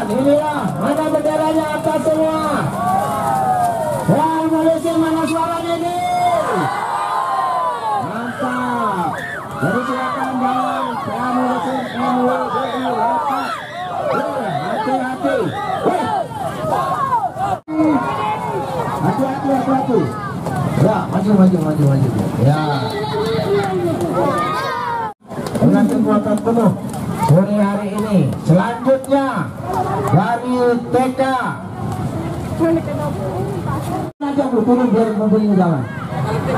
inilah mana benderanya atas semua. Dan Malaysia mana suaranya ini? Mantap. Jadi silakan jalan. Hati-hati. Hati-hati. Ya, maju. Ya. Dengan kekuatan penuh sore hari ini. Selanjutnya dari TK. Aja turun biar mobilnya jalan.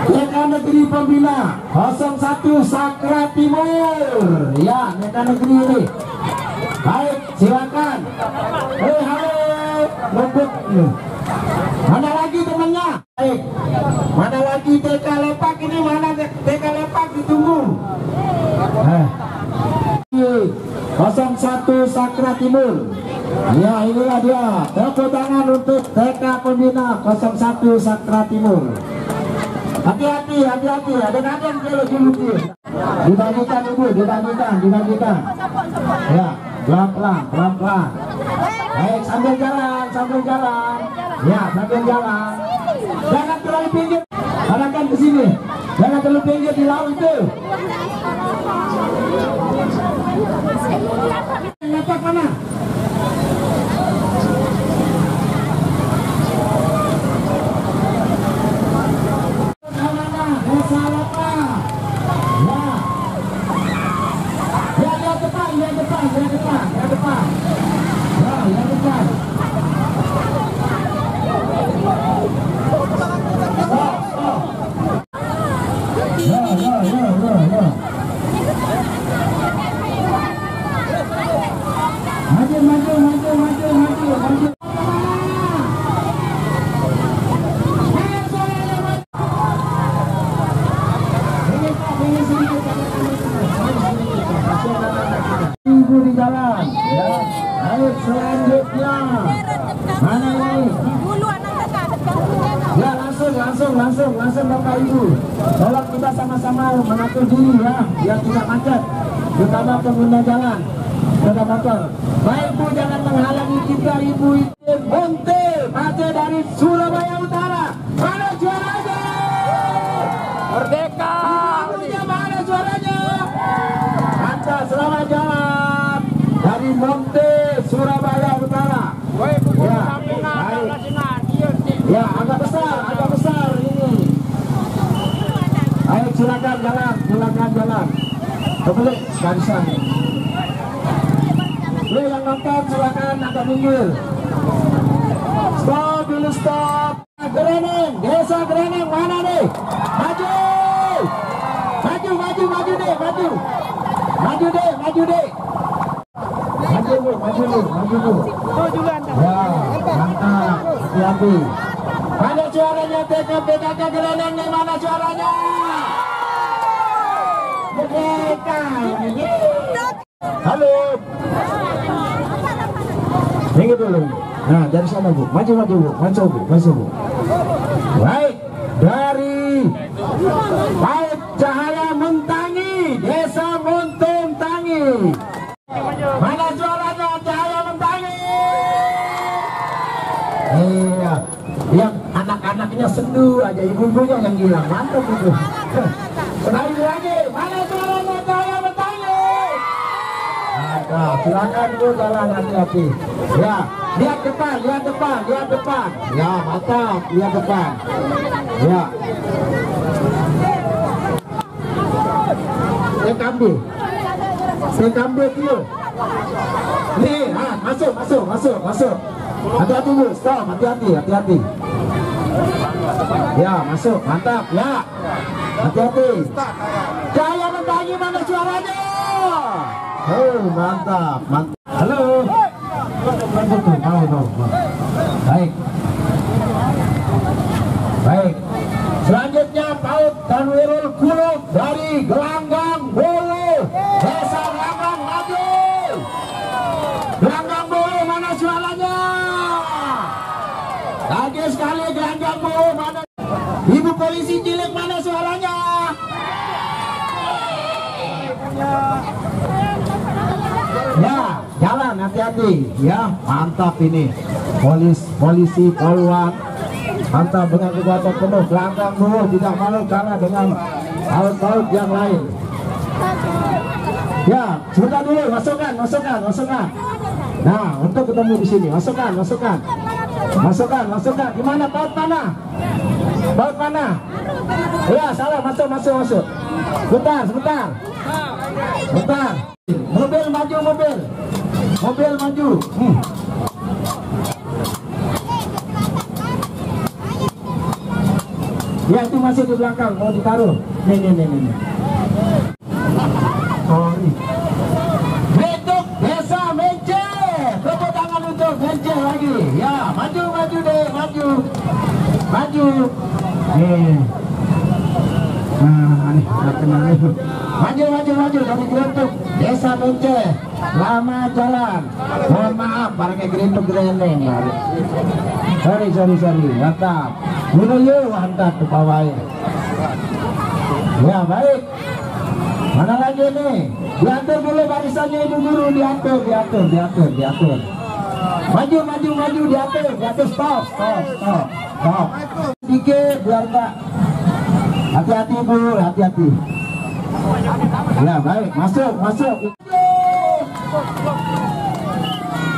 TK Negeri Pembina 01 Sakra Timur. Ya, TK Negeri ini. Baik, silakan. Halo, lembut. Mana lagi temannya? Baik. Mana lagi TK Lepak ini? Mana TK Lepak ditunggu? 01 Sakra Timur. Ya, inilah dia. Tepuk tangan untuk TK Pembina 01 Sakra Timur. Hati-hati. Ada dulu. Dibagikan ibu, dibagikan. Ya, pelan-pelan. Baik, sambil jalan. Ya, sambil jalan. Jangan terlalu pinggir. Arahkan ke sini. Jangan terlalu pinggir di laut itu. Lepak mana? Maju. Ibu di jalan. Ya. Ayo selanjutnya. Mana ini? Ya, langsung Bapak Ibu. Tolong kita sama-sama mengatur diri ya, biar tidak macet. Terutama pengguna jalan, sepeda motor. Baik Bu, jangan menghalangi kita Ibu. Monte maju dari Surabaya Utara. Mana suaranya? Merdeka. Ibunya mana suaranya? Mantap, selamat jalan dari Monte Surabaya Utara. Ya, ya, agak besar ini. Ayo silakan jalan. Kebalik sekali sana. Lu yang nonton silakan agak minggir. Stop dulu. Gereneng, desa Gereneng mana nih? Maju deh. Maju dulu. Ya, mantap. Hati-hati. Mana suaranya PKK Gereneng nih? Mana suaranya? Merdeka. Halo. Minggir dulu. Nah, dari sana Bu. Maju Bu. Baik, dari Paut Cahaya Mentangi, Desa Muntung Tangi. Mana suaranya Cahaya Mentangi? Iya, yang anak-anaknya sendu aja, ibu-ibunya yang gila. Mantap itu. Sekali lagi, mana suaranya Cahaya Mentangi? Nah, silakan Bu, jalan hati-hati. Ya, lihat depan. Ya, mantap, lihat depan. Ya. Saya ambil dulu. Nih, masuk. Hati-hati Bu, stop, hati-hati. Ya, masuk, mantap, ya. Hati-hati. Cahaya Mentangi mana suaranya? Oh, mantap. Halo. Baik. Selanjutnya Paut Tanwirul Kulub dari Gelanggang Bolu, Desa Gelanggang maju. Gelanggang Bolu mana suaranya? Lagi sekali Gelanggang Bolu mana? Ibu polisi cilik mana suaranya? Ya, jalan hati-hati ya. Mantap ini polisi Polwan, mantap dengan kekuatan penuh, gelanggang dulu, tidak mau kalah dengan paut-paut yang lain. Ya, sebentar dulu, masukkan. Nah, untuk ketemu di sini, masukkan. Gimana paut mana? Ya, salah, masuk. Bentar. Mobil maju. Ya, itu masih di belakang, mau ditaruh. Nih. Oh, ini. Bentuk Desa Mence. Tepuk tangan untuk Mence lagi. Ya, maju deh, maju. Nih. Nah, ini kenal nih. Maju dari Gerentuk Desa Mence. Lama jalan. Mohon maaf, barangnya Gerentuk Gereneng. Sorry. Mantap. Mantap ke bawah. Ya, baik. Mana lagi nih? Diatur dulu barisannya Ibu Guru, diatur. Maju, diatur, stop. Sedikit biar enggak. Hati-hati Bu, hati-hati. Ya, baik, masuk.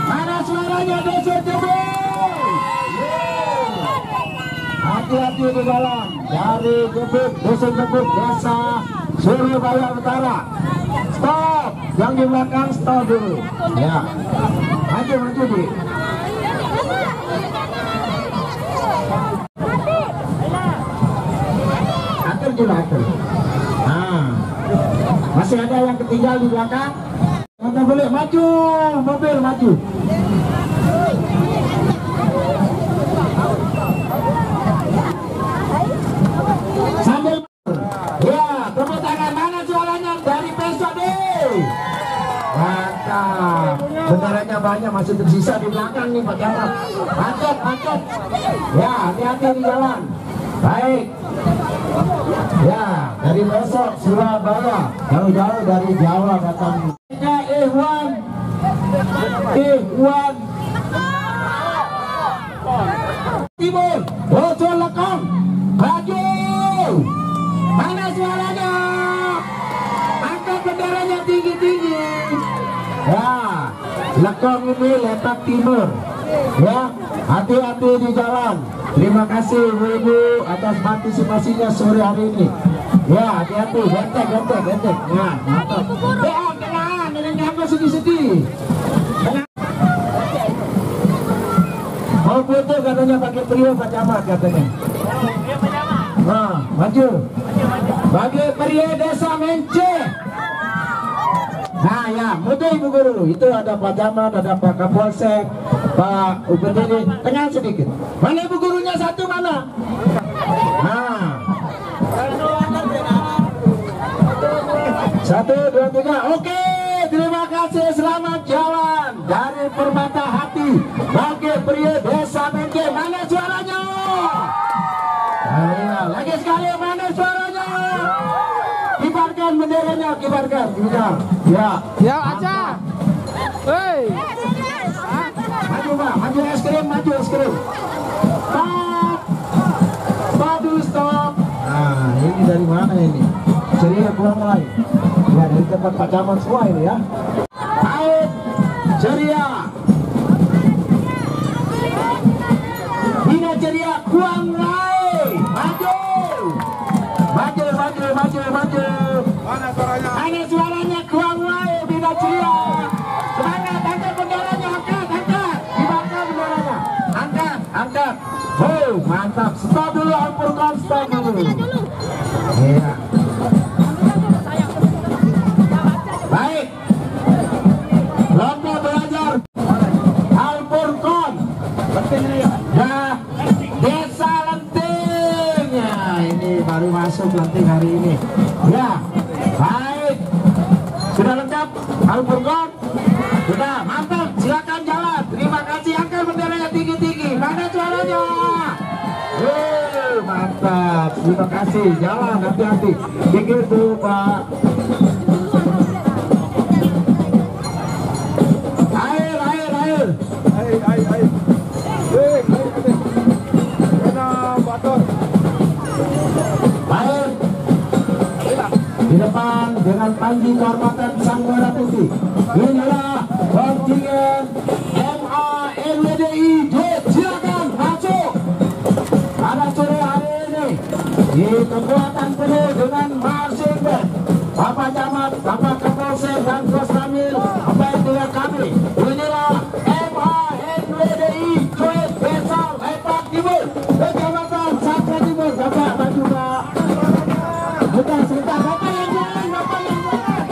Mana suaranya Desa Jebuk? Hati-hati di jalan. Dari Desa Jebuk, Desa Surabaya Utara. Stop, yang di belakang stop dulu. Ya, maju di. Atur. Nah, masih ada yang ketinggal di belakang. Anda boleh maju, mobil maju. Sambil ya, tepuk tangan. Mana suaranya dari besok deh. Mantap. Benderanya banyak masih tersisa di belakang nih Pak Camat. Macet. Ya, hati-hati di jalan. Baik. Ya, dari besok Surabaya, jauh-jauh dari Jawa datang. Ikhwan Timur, Bocor Lekong, maju. Mana suaranya? Angkat benderanya tinggi-tinggi. Ya, Lekong ini letak timur. Ya, hati-hati di jalan. Terima kasih Ibu atas partisipasinya sore hari ini. Ya, hati-hati, bentek. Nah, mantap. Tenang, ini apa sedih-sedih. Mau foto katanya pakai trio Pak Camat katanya. Nah, maju. Bagi pria Desa Mence. Nah ya, mudah Ibu Guru. Itu ada Pak Camat, ada Pak Kapolsek, Pak UPTD. Tengah sedikit. Mana Ibu Gurunya satu mana? Nah. 1, 2, 3. Oke, terima kasih. Selamat jalan dari Permata Hati bagi pria Desa Mence. Mana suaranya? Nah, lagi sekali, mana suaranya? Kibarkan benderanya, kibarkan. Ya, aja. Hei. Maju Pak, maju es krim. Stop. Nah, ini dari mana ini? Ceria pulang mulai. Ya, dari tempat Pak Camat semua ini ya. Baik, ceria. Bina ceria, kuang mulai. Maju. Mana suaranya? Kuang mulai, Bina ceria. Semangat, angkat benderanya, angkat. Di belakang benderanya. Angkat. Oh, mantap. Stop dulu, ampun, stop dulu. Iya. Baik. Lomba belajar Alpurkon. Nah, Desa Lenting. Ya, ini baru masuk Lenting hari ini. Ya, baik. Sudah lengkap Alpurkon? Sudah, mantap. Silakan jalan. Terima kasih. Angkat benderanya tinggi-tinggi. Mana suaranya? Mantap. Terima kasih. Jalan, hati-hati. Pinggir tuh Pak. Air. dengan Panji kehormatan Sang Merah Putih. Inilah kontingen MANWDI J, silakan masuk pada sore hari ini di kekuatan penuh dengan marching band Bapak Camat, Bapak Kapolsek dan Kosramil dengan kami. Inilah MANWDI Joint Desa Lepak Timur Kecamatan Sakra Timur. Bapak maju Pak. Sebentar Bapak yang jalan, Bapak yang jalan.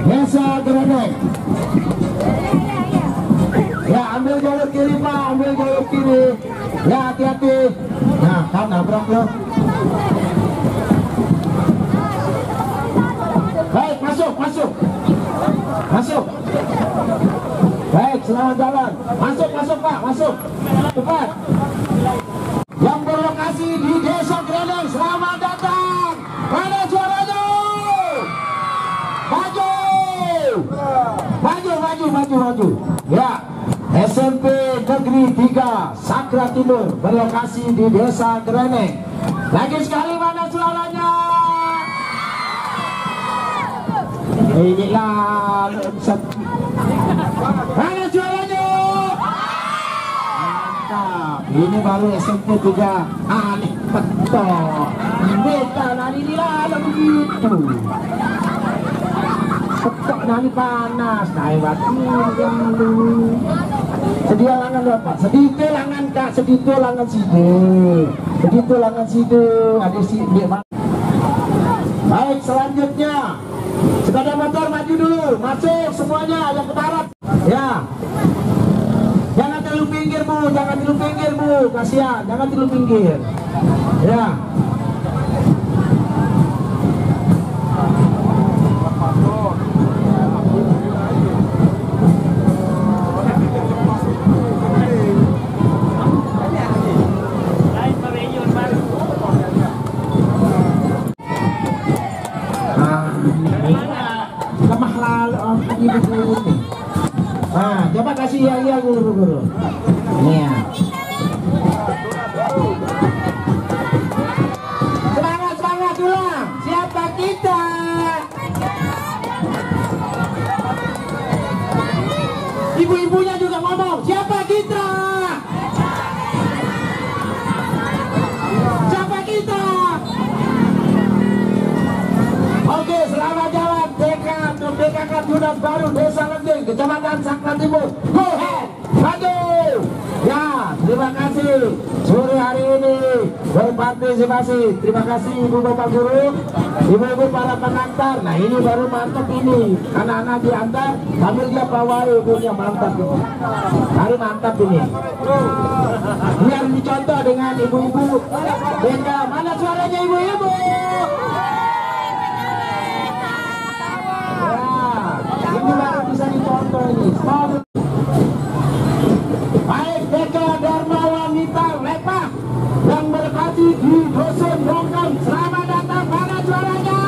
Desa Gredek. Ya, ambil jalur kiri Pak, ambil jalur kiri. Ya, hati-hati. Nah, kan nabrak lo. Baik, masuk. Baik, selamat jalan. Masuk Pak, masuk. Cepat. Yang berlokasi di Desa Gredek, selamat datang. Mana suaranya? Maju. Ya, SMP Negeri 3 Sakra Timur berlokasi di Desa Gredek. Lagi sekali, mana suaranya? Inilah mana suaranya? Mantap. Ini baru SMP 3 aneh betul. Beta nari dilalang begitu. Petok nani panas, naik batu lalu. Sedia langan Bapak, sedikit langan Kak, sedikit langan situ, ada si dia. Baik, selanjutnya sepeda motor maju dulu, masuk semuanya yang ke barat. Ya, jangan terlalu pinggir bu, kasihan, jangan terlalu pinggir. Ya. Nah, coba kasih ya guru. Iya. Semangat ulang. Siapa kita? Ibu-ibunya juga ngomong. Siapa kita? Oke, selamat jalan DKK Tunas Baru Desa Lenggeng, Kecamatan Sakra Timur. Go ahead, maju. Ya, terima kasih sore hari ini berpartisipasi. Terima kasih Ibu Bapak Guru, Ibu-ibu para pengantar. Nah, ini baru mantap ini. Anak-anak diantar sambil dia bawa ibunya, mantap ini. Baru mantap ini. Biar dicontoh dengan ibu-ibu. Mana suaranya ibu-ibu? Ini baru bisa dicontoh ini. Baik, Deka Dharma Wanita Lepak yang berkati di Dusun Rongkang, selamat datang. Mana suaranya?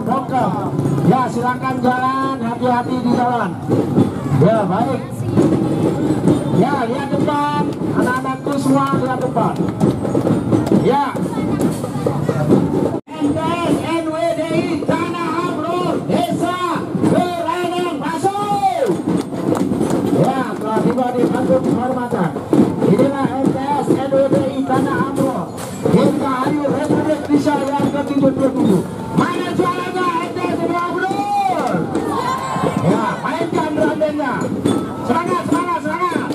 bongkar. Ya silakan jalan, hati-hati di jalan. Ya baik. Ya lihat depan, anak-anakku semua lihat depan. Ya. NDS NWDI Tanah Amrul Desa Berenang masuk. Ya telah tiba di panggung kehormatan. Inilah NDS NWDI Tanah Amrul Dirgahayu Republik Indonesia yang ke-77. Mana juaranya NDS Tanah Amrul? Ya mainkan drumnya. Semangat, semangat, semangat.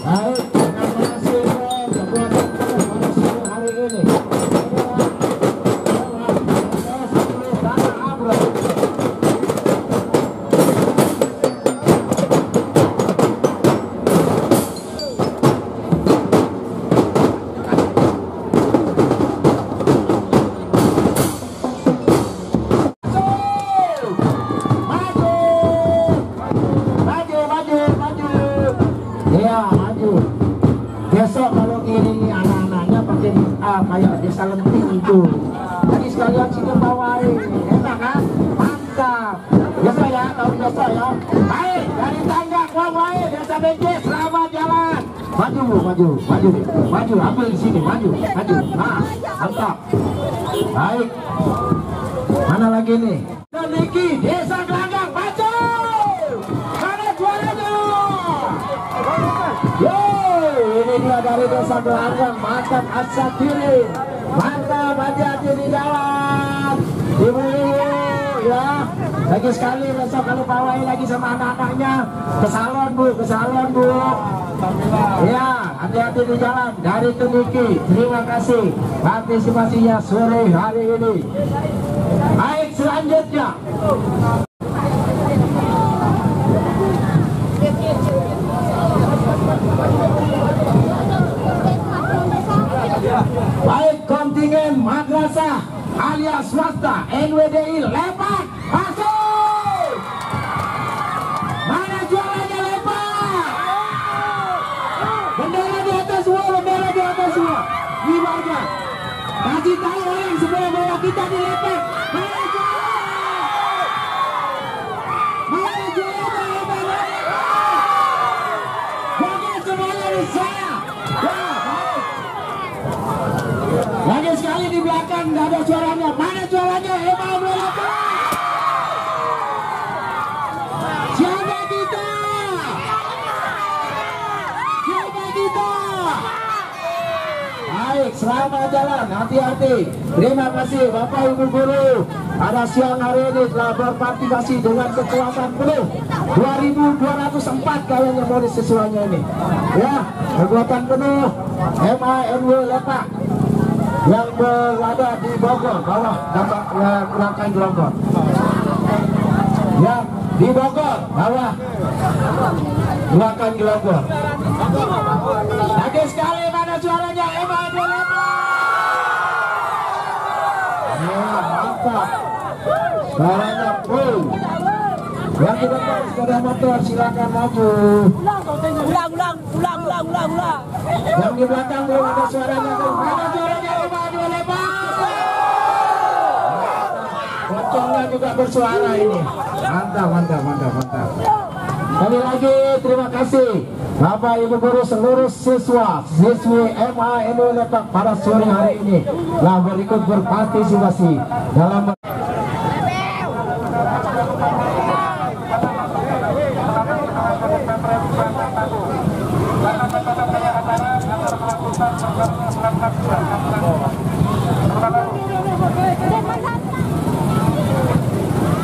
Baik, terima kasih hari ini. Besok kalau ini anak-anaknya pakai kayak desa lenting itu. Jadi sekalian sini bawain, enak kan? Mantap. Biasa ya, tahu biasa ya. Baik, dari tangga bawain desa Benjes, selamat jalan. Maju, maju, maju, maju, ambil di sini, maju, maju. Nah, mantap. Baik. Mana lagi nih? Niki, desa Gelanggang, maju. Mana juaranya? Yo, ini dia dari desa Gelanggang, mantap asal kiri, mantap, hati-hati di jalan, ibu-ibu ya, lagi sekali besok kalau bawain lagi sama anak-anaknya ke salon bu, ke salon bu, ya hati-hati di jalan dari Tuniki. Terima kasih partisipasinya sore hari ini. Baik, selanjutnya baik kontingen madrasah alias swasta NWDI Lepak masuk. Mana juaranya Lepak? Bendera di atas semua, bendera di atas semua. Gimana? Kasih tahu orang semua bahwa kita di Lepak. Mana juara? Mana juara Lepak? Bagi semuanya di saya. Lagi sekali di belakang nggak ada suaranya. Mana suaranya? Emang berapa? Siapa kita? Siapa kita? Baik, selamat jalan, hati-hati. Terima kasih Bapak Ibu Guru. Pada siang hari ini telah berpartisipasi dengan kekuatan penuh 2.204 kayaknya modis sesuanya ini. Ya, kekuatan penuh MANW Lepak yang berada di Bogor, bawah dampak gerakan Gelonggong. Ya, di Bogor, bawah gerakan Gelonggong. Lagi sekali mana suaranya MANW Lepak. Ya, mantap. Suaranya full. Yang di depan sepeda motor silakan maju. Ulang. Yang di belakang belum ada suaranya. Mana suaranya? Pocongnya juga bersuara ini. Mantap. Sekali lagi terima kasih Bapak Ibu Guru seluruh siswi MANW Lepak pada sore hari ini telah berikut berpartisipasi dalam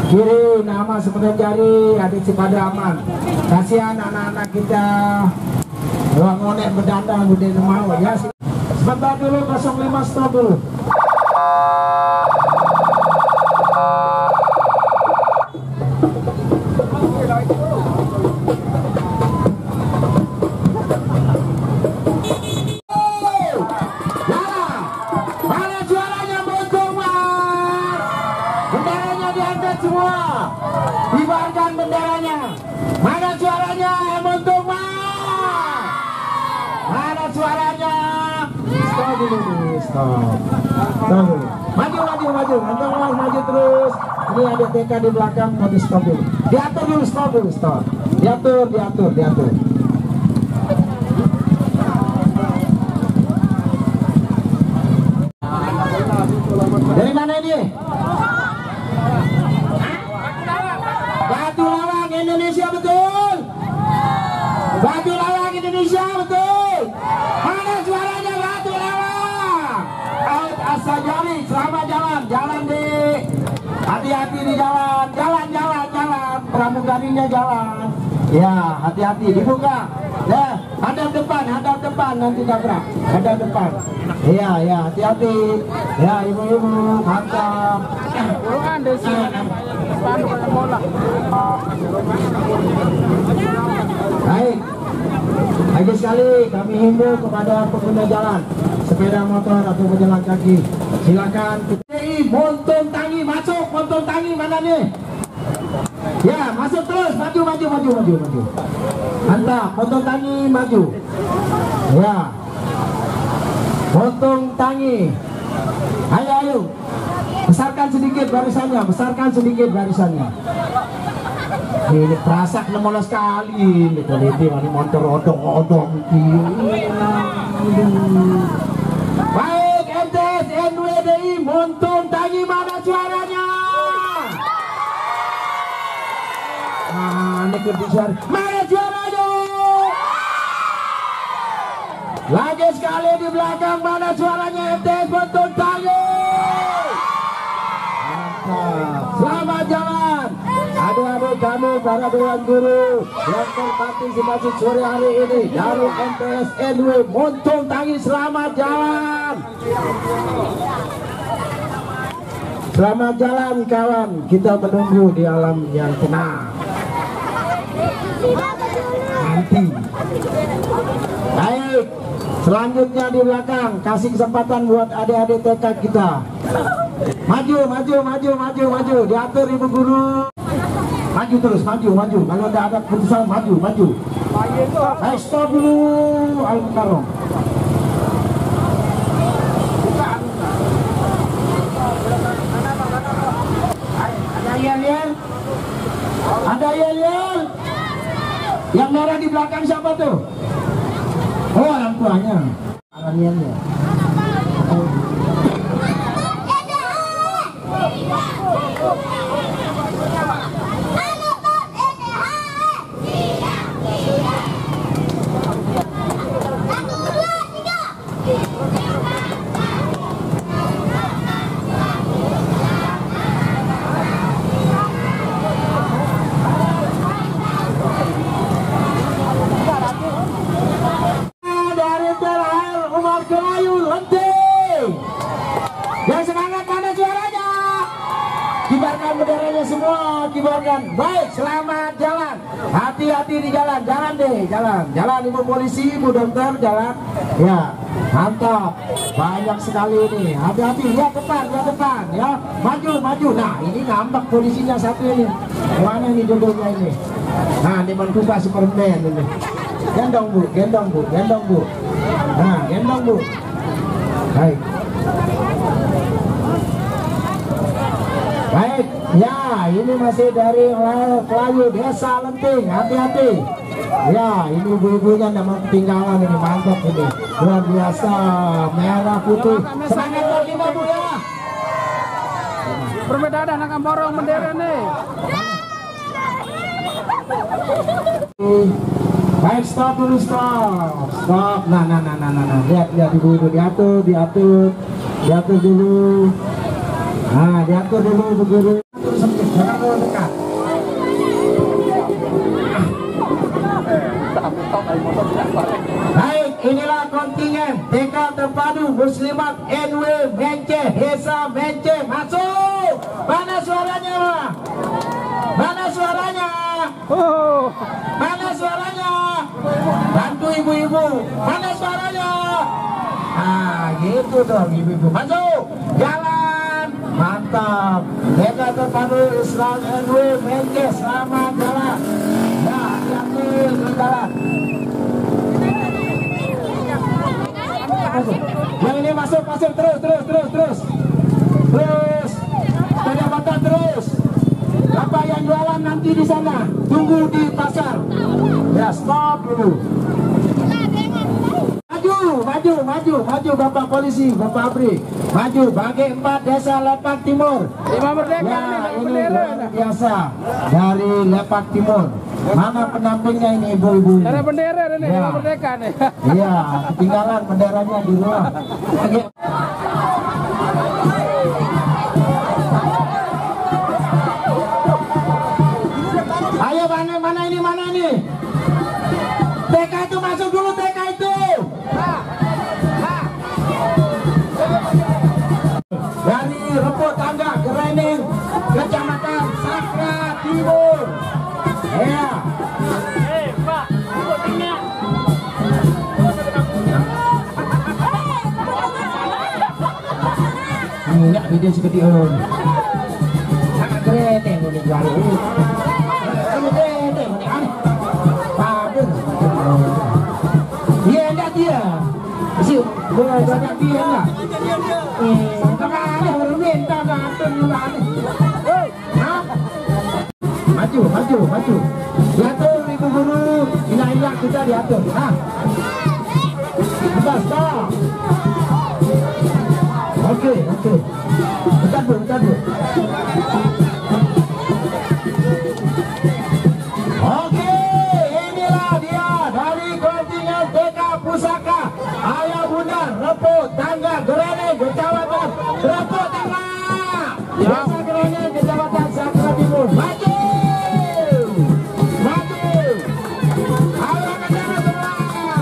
kiri nama seperti jari adik Cipadaman. Kasihan anak-anak kita ruang ngonek berdandang gede mau ya. Sebentar dulu 05 stop dulu. Semua dibarkan benderanya. Mana suaranya? Untuk stop. Tunggu. Maju. Nanti maju terus. Ini ada TK di belakang, mau di stop dulu. Diatur dulu, stop dulu, stop. Diatur. Dari mana ini? Batu Lawang Indonesia betul. Batu Lawang Indonesia betul. Mana suaranya Batu Lawang? Out asal jari, selamat jalan di. Hati-hati di jalan. Pramugarinya jalan. Ya, hati-hati dibuka. Ya, hadap depan nanti tabrak. Hadap depan. Iya, hati-hati. Ya, ibu-ibu, mantap. Baik. Lagi sekali kami himbau kepada pengguna jalan, sepeda motor atau pejalan kaki, silakan. Montong Tangi masuk, Montong Tangi mana nih? Ya, masuk terus, maju. Mantap, Montong Tangi maju. Ya, Montong Tangi. Ayo. Besarkan sedikit barisannya. Ini perasak nemono sekali. Lihat ini motor odong-odong. Baik, MTS NWDI Montong Tangi, mana suaranya? Ini kerja suara. Mana suaranya? Lagi sekali di belakang, mana suaranya MTS Montong Tangi? Selamat jalan adik-adik kami, para dewan guru yang berpartisipasi sore hari ini dari MTS NW Montong Tangi. Selamat jalan kawan, kita menunggu di alam yang tenang nanti. Baik, selanjutnya di belakang kasih kesempatan buat adik-adik TK kita. Maju. Diatur ibu guru. Maju terus. Kalau ada keputusan maju. Ayo stop dulu. Al-Mukarram. Ada yel. Yang merah di belakang siapa tuh? Oh, orang tuanya. Alamiannya. Benderanya semua, kibarkan. Baik, selamat jalan. Hati-hati di jalan, jalan ibu polisi, ibu dokter, jalan. Ya, mantap. Banyak sekali ini. Hati-hati, lihat depan ya. Maju. Nah, ini ngambek polisinya satu ini. Mana ini jodohnya ini? Nah, ini mencoba Superman ini. Gendong bu. Nah, gendong bu. Baik. Ya, ini masih dari Kelayu Desa Lenting. Hati-hati. Ya, ini ibu-ibunya nama ketinggalan ini, mantap ini. Luar biasa, merah putih. Semangat lagi bu ya. Perbedaan anak borong bendera nih. Baik, stop dulu, stop. Nah. Lihat ibu-ibu, diatur dulu. Nah, diatur dulu begini. Jangan terlalu dekat. Baik, inilah kontingen TK Terpadu Muslimat NW Mence, Desa Mence. Masuk. Mana suaranya? Bantu ibu-ibu. Mana suaranya? Ah, gitu dong ibu-ibu. Masuk. Jalan. Mantap. TK Terpadu Islam NW Mence, selamat jalan. Ya, hati-hati di jalan. Yang ini masuk. masuk terus. Sepeda motor terus. Bapak yang jualan nanti di sana, tunggu di pasar. Ya, stop dulu. Maju Bapak polisi, Bapak Abri. Maju bagi 4 desa Lepak Timur. Lima Merdeka Ya, nih, ini bendera. luar biasa dari Lepak Timur. Mana pendampingnya ini ibu-ibu? Ada bendera nih, Ya. Lima Merdeka nih. Iya, ketinggalan benderanya di luar. Oke. Ayo mana ini? TK itu masuk dulu, TK itu. Dari Repo Tangga Gerening, Kecamatan Sakra Timur. Ya. Minyak video seperti on. Sangat keren ini baru. Iya enggak dia. Sih, boleh banyak dia enggak? Kemana orang minta ngatur yuran. Maju. Diatur ibu guru, ilah kita diatur. Stop. Oke. Bentar dulu. Oke, inilah dia dari kontingen TK Pusaka Ayah Bunda Repo Tangga Gerening Kecamatan Repo Tangga. Desa Gerening Kecamatan Sakra Timur. Maju. Ayo ke sana semua.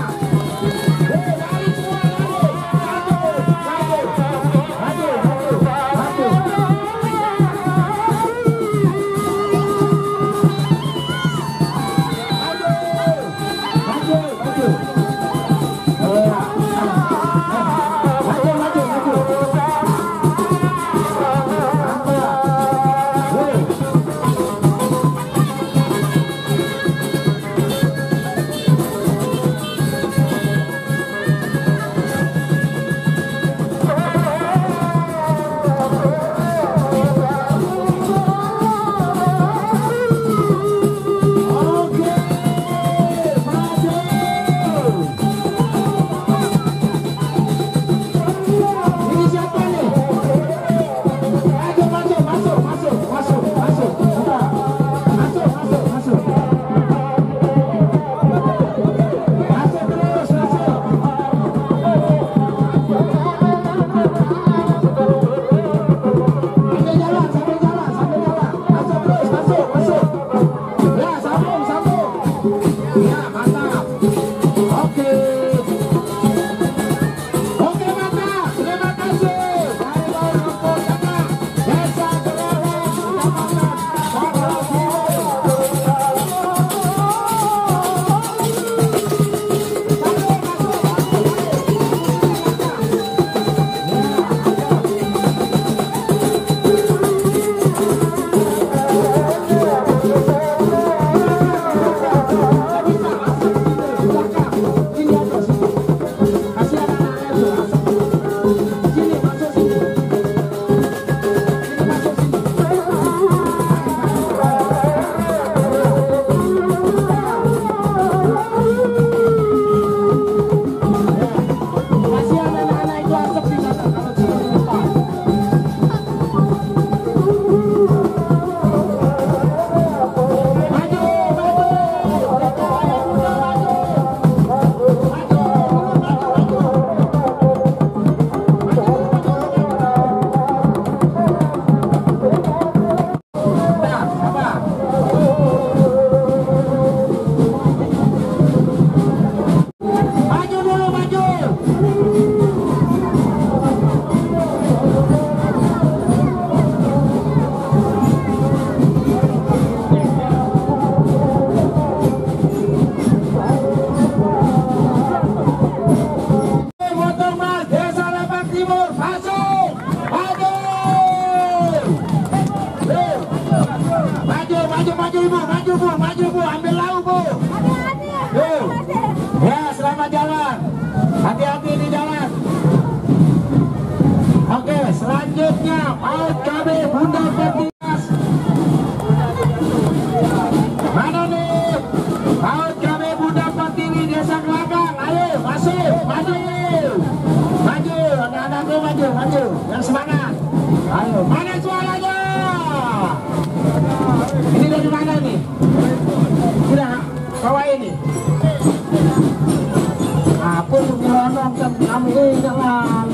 Aku nyelonong kan kami jalan.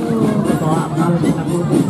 Ketua kalau kita putih.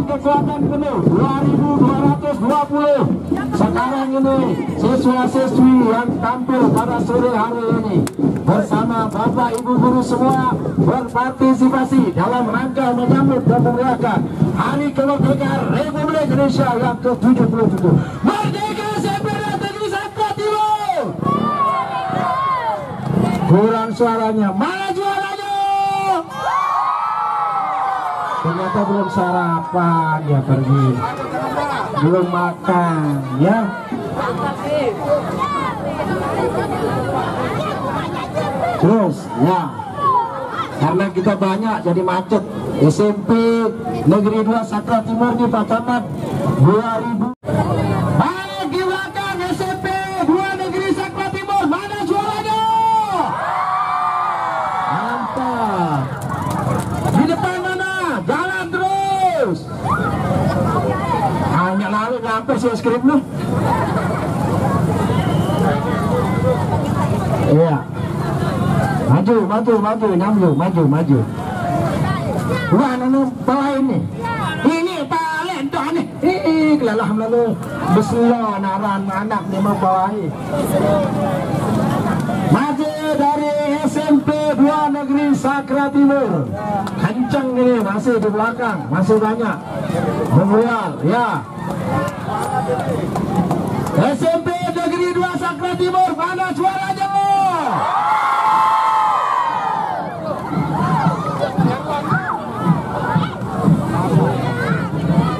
Kekuatan penuh 2220. Sekarang ini siswa-siswi yang tampil pada sore hari ini bersama Bapak Ibu guru semua berpartisipasi dalam rangka menyambut dan memeriahkan Hari Kemerdekaan Republik Indonesia yang ke-77. Merdeka SMP Negeri Sakra Timur. Kurang suaranya, mana juaranya? Ternyata belum sarapan, ya pergi. Belum makan, ya. Terus, ya. Karena kita banyak jadi macet. SMP Negeri 2 Sakra Timur di Pak Camat 2000. Ayo di belakang SMP 2 Negeri Sakra Timur, mana juaranya? Mantap. Di depan mana? Jalan terus. Hanya lalu sampai si skrip lu. Iya. Maju, maju. Wah, nanu bawah ini. Ini paling tuh nih. Kelalah lalu beslo naran anak dia mau bawahi. Maju dari SMP 2 Negeri Sakra Timur. Kencang ini masih di belakang, masih banyak. Mengual, ya. SMP Negeri 2 Sakra Timur, mana suaranya?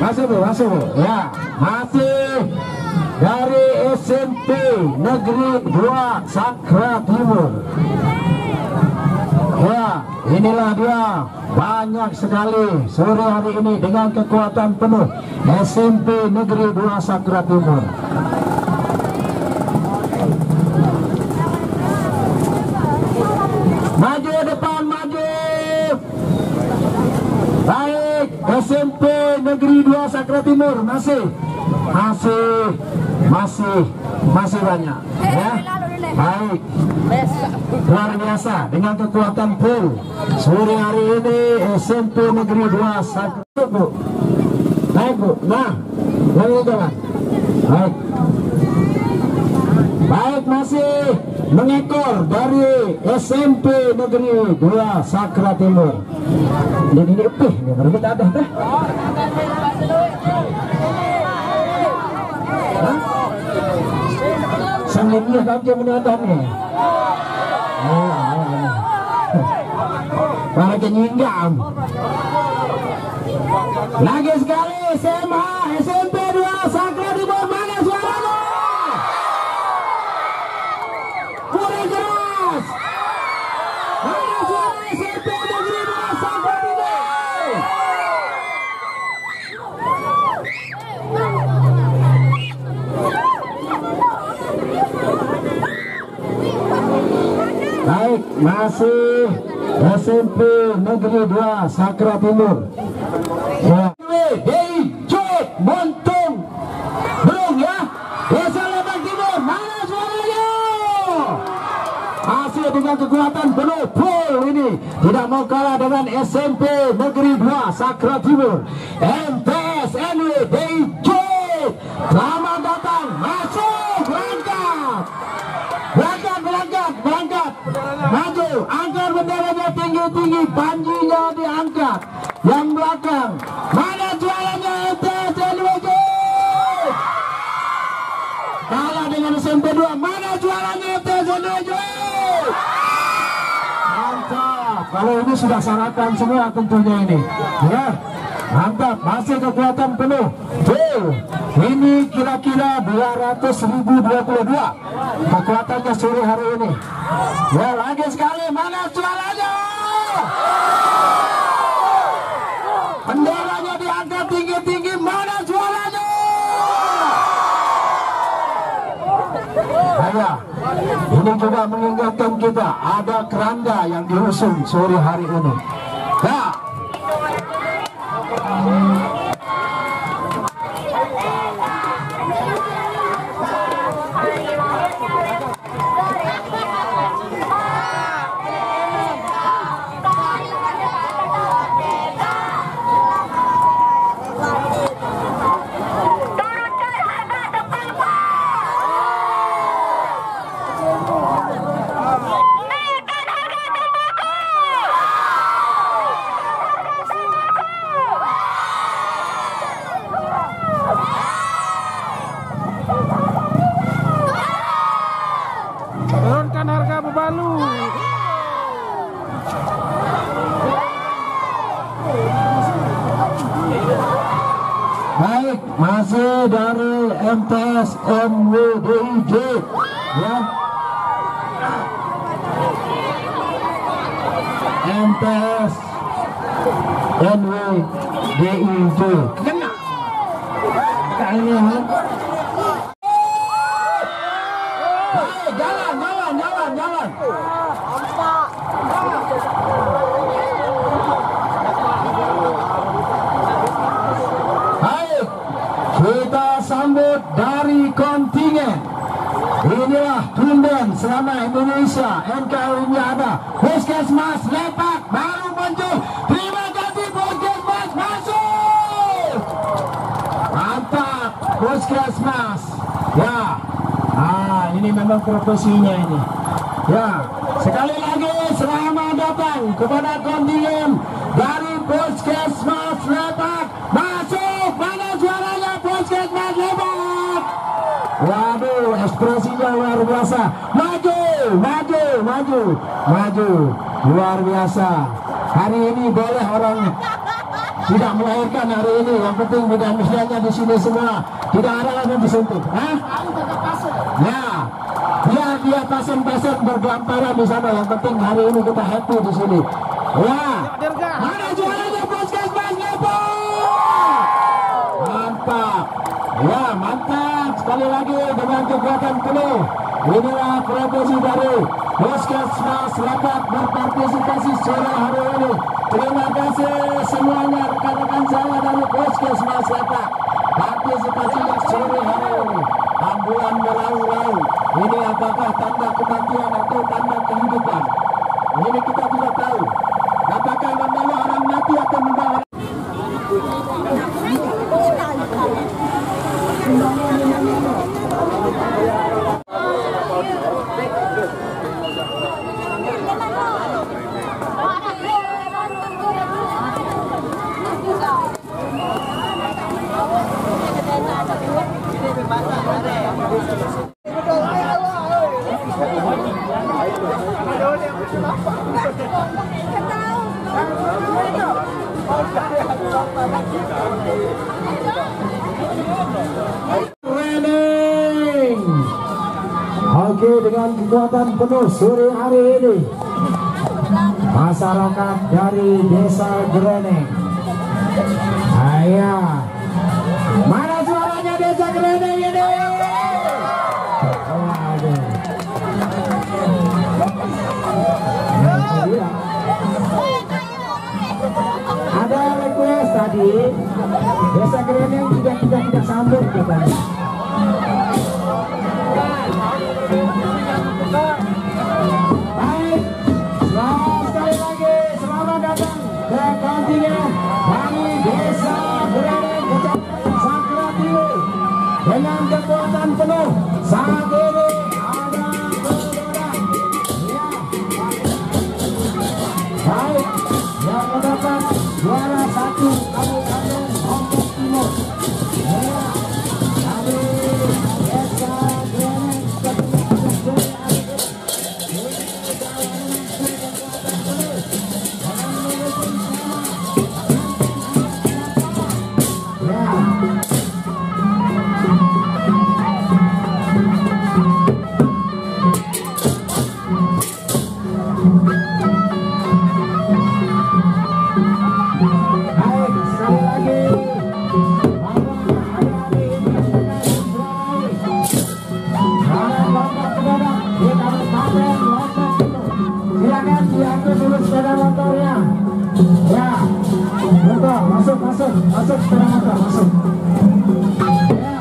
Masih bu, ya, masih dari SMP Negeri 2 Sakra Timur. Ya, inilah dia, banyak sekali sore hari ini dengan kekuatan penuh SMP Negeri 2 Sakra Timur. Maju depan, maju. Baik, SMP Negeri 2 Sakra Timur masih banyak, ya. Baik, luar biasa dengan kekuatan full sore hari ini SMP Negeri 2 satu Bu. Baik Bu, nah boleh jalan. Baik, baik masih mengekor dari SMP Negeri 2 Sakra Timur. Ini upih, ini berbeda ada teh. Sanggupnya kami menontonnya. Para kenyinggam. Lagi sekali SMA SMP 2 Sakra Timur, mana suaranya? Kurang keras. Mana suara SMP Negeri 2 Sakra Timur? Baik, masih SMP Negeri 2 Sakra Timur. Jod Montung belum ya. Desa Lembang Timur, mana suaranya? Masih dengan kekuatan penuh full ini, tidak mau kalah dengan SMP Negeri 2 Sakra Timur. MTS NW Jod, selamat datang, masuk, berangkat, maju, angkat benderanya tinggi-tinggi, panjinya diangkat, yang belakang, mana jualannya MTS NWJ? Kalah dengan SMP 2, mana jualannya MTS NWJ? Mantap, kalau ini sudah sarapan semua tentunya ini, ya. Mantap, masih kekuatan penuh. Ini kira-kira 200.022 kekuatannya sore hari ini. Ya, lagi sekali, mana suaranya? Benderanya diangkat tinggi-tinggi, mana suaranya? Ayah, ini juga mengingatkan kita ada keranda yang diusung sore hari ini. Nah, Turunkan harga bebalu. baik, masih dari MTS NWDIJ, ya. MTS NWDIJ. Kena. Kayaknya. Jalan. Baik, kita sambut dari kontingen. Inilah tumben selama Indonesia, NKRI-nya ada. Puskesmas Lepak baru muncul. Terima kasih Puskesmas, masuk. Mantap, Puskesmas. Ya, ini memang profesinya ini. Ya, sekali lagi selamat datang kepada kontingen dari Puskesmas Lepak. Masuk, mana suaranya Puskesmas Lepak? Waduh, ekspresinya luar biasa. Maju, luar biasa. Hari ini boleh orang tidak melahirkan hari ini, yang penting mudah-mudahnya di sini semua tidak ada lagi disuntik. Ya, dia pasien-pasien bergelamparan di sana. Yang penting hari ini kita happy di sini. Ya, mana juaranya Puskesmas Lepak? Mantap. Ya, mantap sekali lagi dengan kekuatan penuh. Inilah profesi dari Puskesmas Lepak berpartisipasi sore hari ini. Terima kasih semuanya rekan-rekan saya dari Puskesmas Lepak. Partisipasinya sore hari ini. Ambulan meraung-raung. Ini apakah tanda kematian atau tanda kehidupan? Ini kita tidak tahu. Apakah membawa orang mati atau membawa training. Oke, dengan kekuatan penuh sore hari ini masyarakat dari Desa Greneng. Ayah, mana suaranya Desa Greneng ini? Ada request tadi, Desa Greneng tidak sambut katanya. Baik, sekali lagi selamat datang ke kontingen dari Desa Greneng, Kecamatan Sakra Timur. Dengan kekuatan penuh saat ini ada bergoda. Ya. Baik, yang mendapat juara 1 Kabupaten Lombok Timur. Ya. Dari Desa Greneng, Kecamatan Sakra Timur. Silakan diambil dulu sepeda motornya. Ya, betul, masuk sepeda motor, masuk. Ya.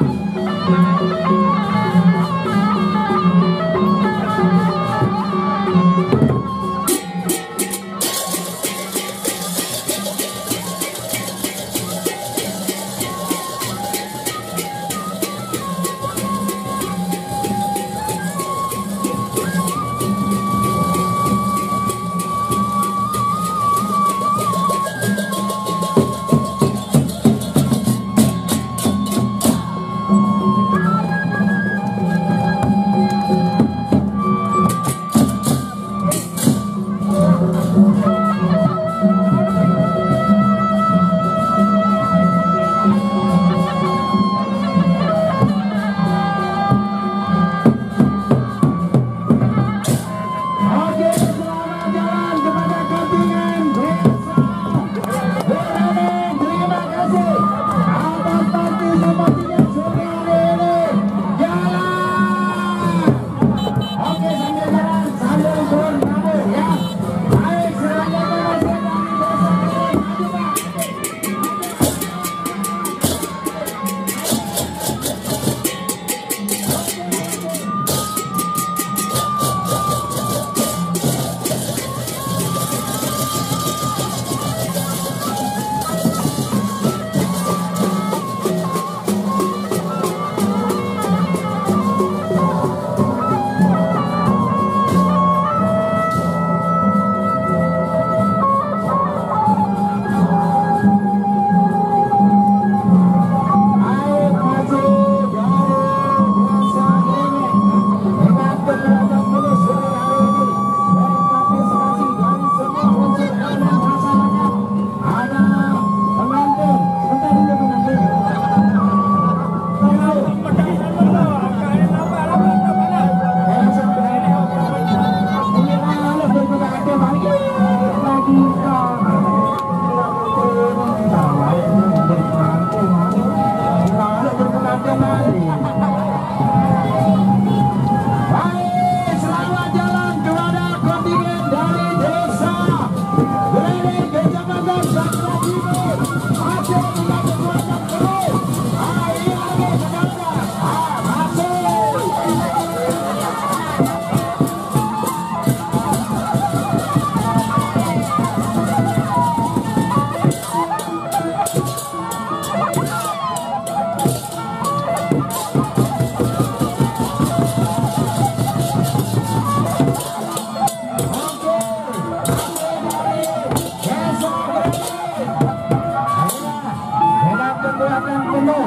kekuatan penuh.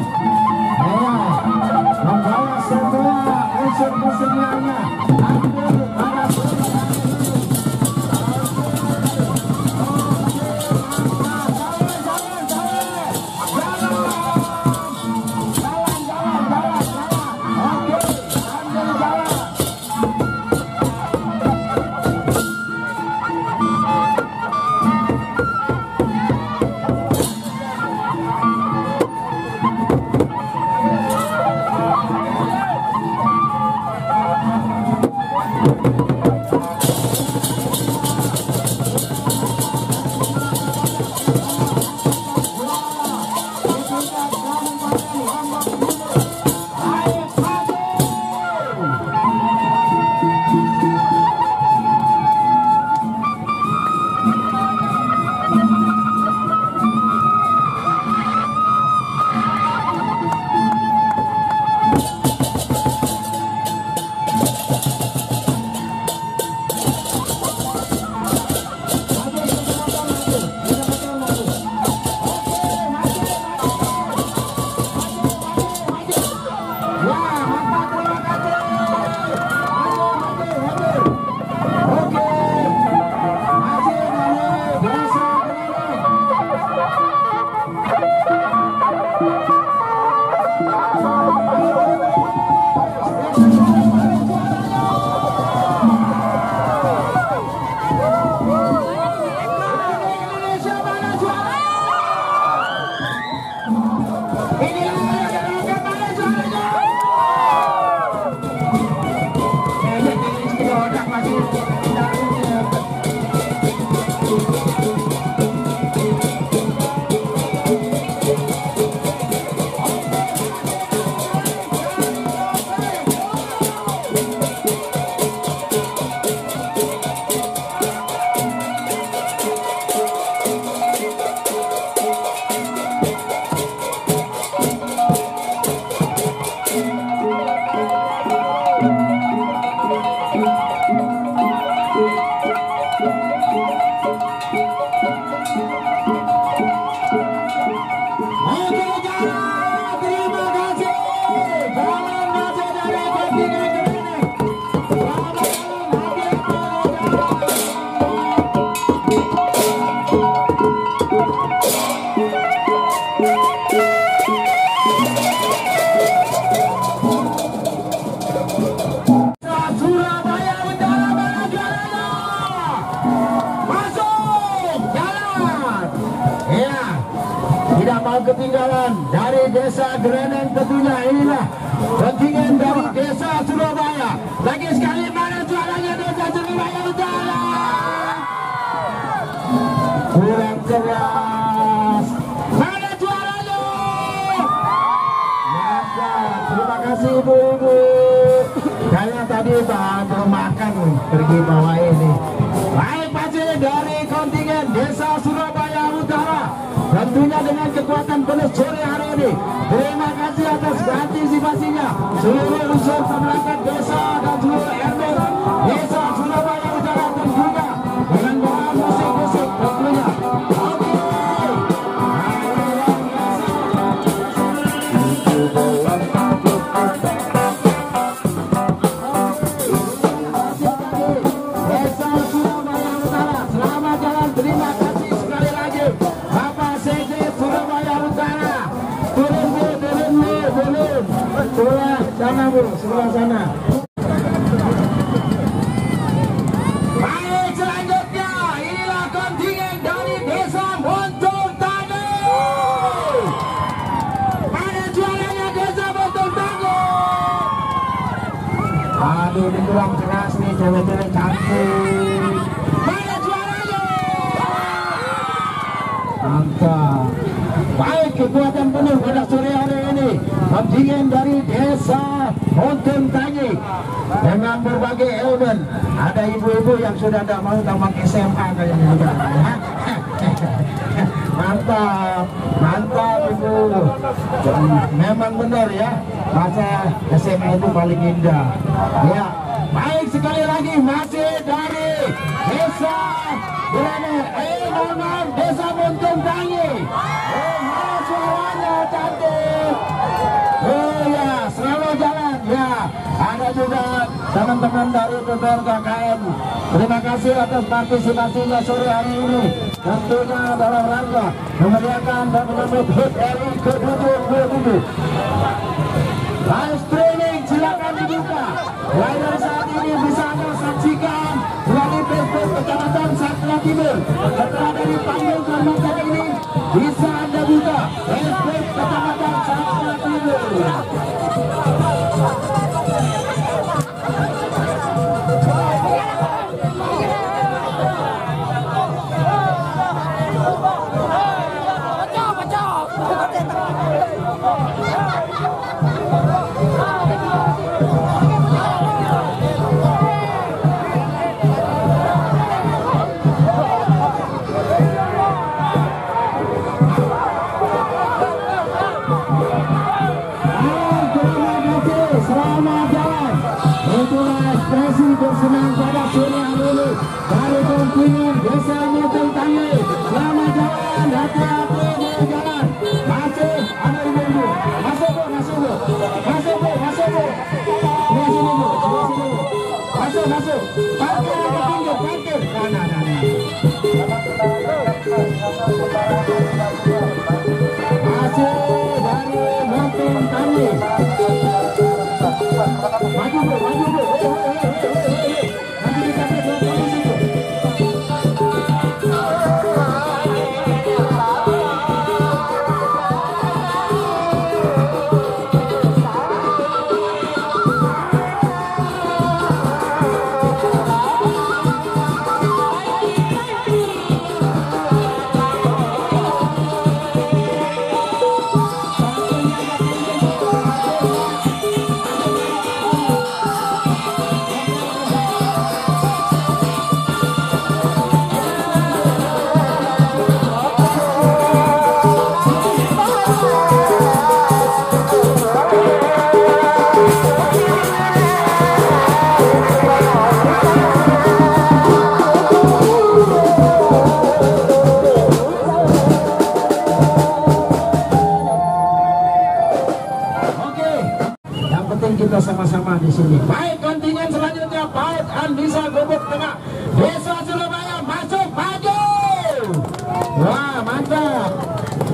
Ya, membawa semua unsur-unsur lainnya. Ambil pada ketinggalan dari Desa Greneng. Tentunya inilah kontingen dari Desa Surabaya. Lagi sekali, mana juaranya Desa Surabaya Utara? Kurang keras. Mana juaranya? Mantap. Terima kasih ibu-ibu. Kayaknya tadi baru makan pergi bawah ini. Baik Pace dari kontingen Desa Surabaya Utara. Tentunya dengan kekuatan penuh sore hari ini. Terima kasih atas partisipasinya seluruh unsur pemerintah desa dan seluruh RT Desa Surabaya Utara, tentunya dengan bahan musik-musik tentunya. Desa Surabaya Utara, selamat jalan. Terima kasih sekali lagi. Surabaya Utara, turun. Sebelah sana bu, sebelah sana. Baik, selanjutnya inilah kontingen dari Desa Montong Tangguh. Mana juaranya Desa Montong Tangguh? Aduh, ini kurang keras nih, cewek-cewek cantik. Mana juaranya? Mantap. Baik, kekuatan penuh pada sore hari ini kontingen dari Desa Montong Tangguh dengan berbagai elemen. Ada ibu-ibu yang sudah tidak mau tamat SMA kayaknya juga. Mantap, mantap ibu. Memang benar ya, masa SMA itu paling indah. Ya, baik sekali lagi masih dari Desa Greneng, Desa Montong Tangguh. Suaranya juga teman-teman dari PPRKKM. Terima kasih atas partisipasinya sore hari ini. Tentunya dalam rangka memeriahkan dan menyambut HUT RI ke-77. Live streaming silakan dibuka. Mulai dari saat ini bisa Anda saksikan melalui Facebook Kecamatan Sakra Timur. Setelah dari panggung Kecamatan ini bisa Anda buka Facebook Kecamatan Sakra Timur. Bersenang pada sore hari ini dari kontingen Desa Mutung Tangli. Selamat jalan, hati-hati di jalan. Masih ada ibu-ibu. Masuk bu, masuk bu. Masuk bu, masuk bu. Sebelah sini bu, sebelah sini bu. Masuk, masuk. Parkir ke pinggir, parkir. Nah. Masih dari Mutung Tangli. Maju bu, maju bu. Kita sama-sama di sini. Baik, kontingen selanjutnya Paut Andisa Gubuk Tengah Desa Surabaya masuk maju. Wah, mantap.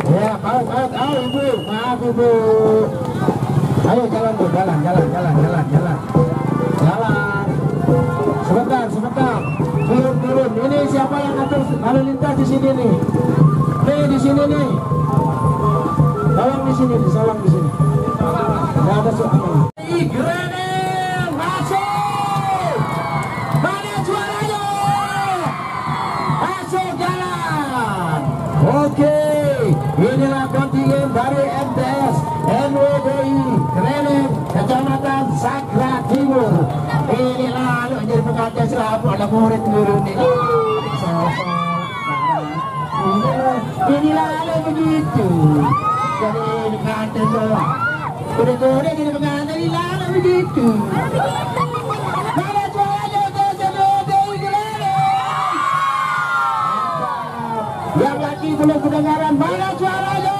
Ya, Paut, ibu, maaf ibu. Ayo jalan bu, jalan. Sebentar. Turun. Ini siapa yang atur lalu lintas di sini nih? Di sini nih. Tolong di sini. Nggak ada soal. Grenel masuk. Mana juaranya? Masuk jalan. Oke, inilah kontingen dari MTS NWDI Grenel Kecamatan Sakra Timur. Inilah jadi pengajar selalu ada murid turun ini. Inilah begitu. Jadi pengantin doang. Kode-kode jadi pengantin inilah begitu. Mana juaranya NWDI Grenel? Yang lagi belum kedengaran, mana juaranya?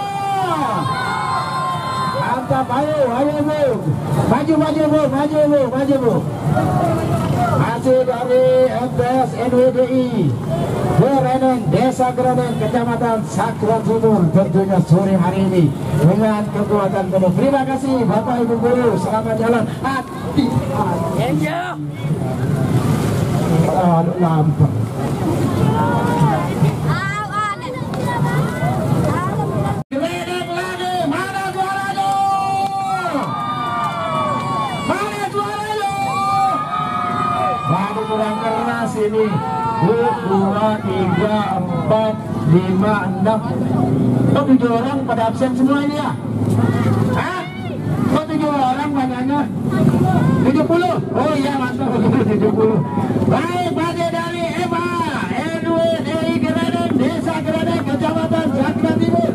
Mantap, ayo bu. Maju bu. Masih dari MTS NWDI Grenel Desa Grenel Kecamatan Sakra Timur, tentunya sore hari ini dengan kekuatan penuh. Terima kasih Bapak Ibu Guru, selamat jalan. Hati-hati. Lampu. Kurang keras ini. 2, 3, 4, 5, 6. Kok 7 orang pada absen semua ini ya? Hah? Kok 7 orang banyaknya? 70? Oh iya mantap 70. Baik, badai dari EMA NWDI Grenel Desa Grenel Kecamatan Sakra Timur.